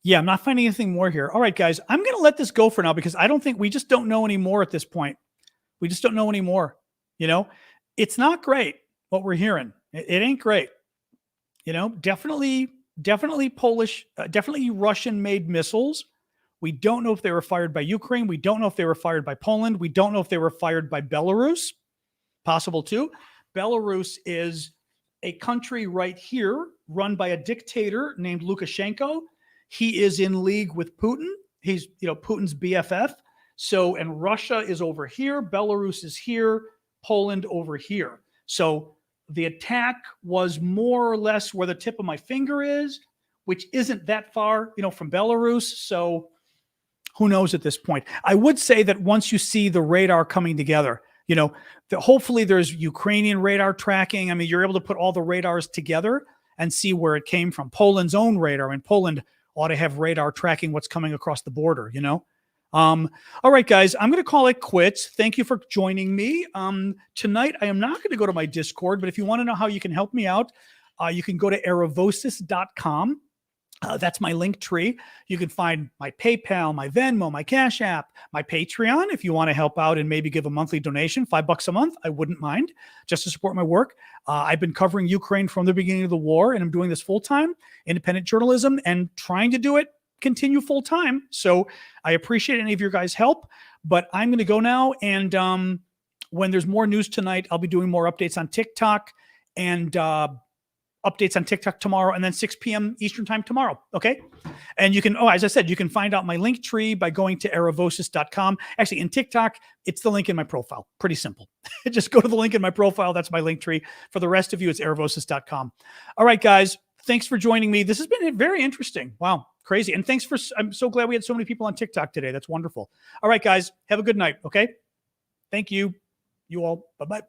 Speaker 1: not finding anything more here. All right, guys, I'm going to let this go for now, because we just don't know anymore at this point. We just don't know anymore. It's not great what we're hearing. It ain't great. Definitely Polish, definitely Russian-made missiles. We don't know if they were fired by Ukraine. We don't know if they were fired by Poland. We don't know if they were fired by Belarus. Possible too. Belarus is a country right here run by a dictator named Lukashenko. He is in league with Putin. He's, Putin's BFF. So, and Russia is over here. Belarus is here. Poland over here. So the attack was more or less where the tip of my finger is, which isn't that far, from Belarus. So who knows at this point? I would say that once you see the radar coming together, hopefully there's Ukrainian radar tracking. I mean, you're able to put all the radars together and see where it came from. Poland's own radar. I mean, Poland ought to have radar tracking what's coming across the border, All right, guys, I'm going to call it quits. Thank you for joining me. Tonight, I am not going to go to my Discord, but if you want to know how you can help me out, you can go to aravosis.com. That's my link tree. You can find my PayPal, my Venmo, my Cash App, my Patreon. If you want to help out and maybe give a monthly donation, $5 a month, I wouldn't mind, just to support my work. I've been covering Ukraine from the beginning of the war, and I'm doing this full-time, independent journalism, and trying to do it continue full time. So I appreciate any of your guys' help, but I'm going to go now. And when there's more news tonight, I'll be doing more updates on TikTok, and updates on TikTok tomorrow, and then 6 p.m. Eastern time tomorrow. Okay. And you can, as I said, you can find out my link tree by going to aravosis.com. Actually, in TikTok, it's the link in my profile. Pretty simple. Just go to the link in my profile. That's my link tree. For the rest of you, it's aravosis.com. All right, guys. Thanks for joining me. This has been very interesting. Wow. Crazy. And I'm so glad we had so many people on TikTok today. That's wonderful. All right, guys, have a good night. Okay. Thank you. You all. Bye-bye.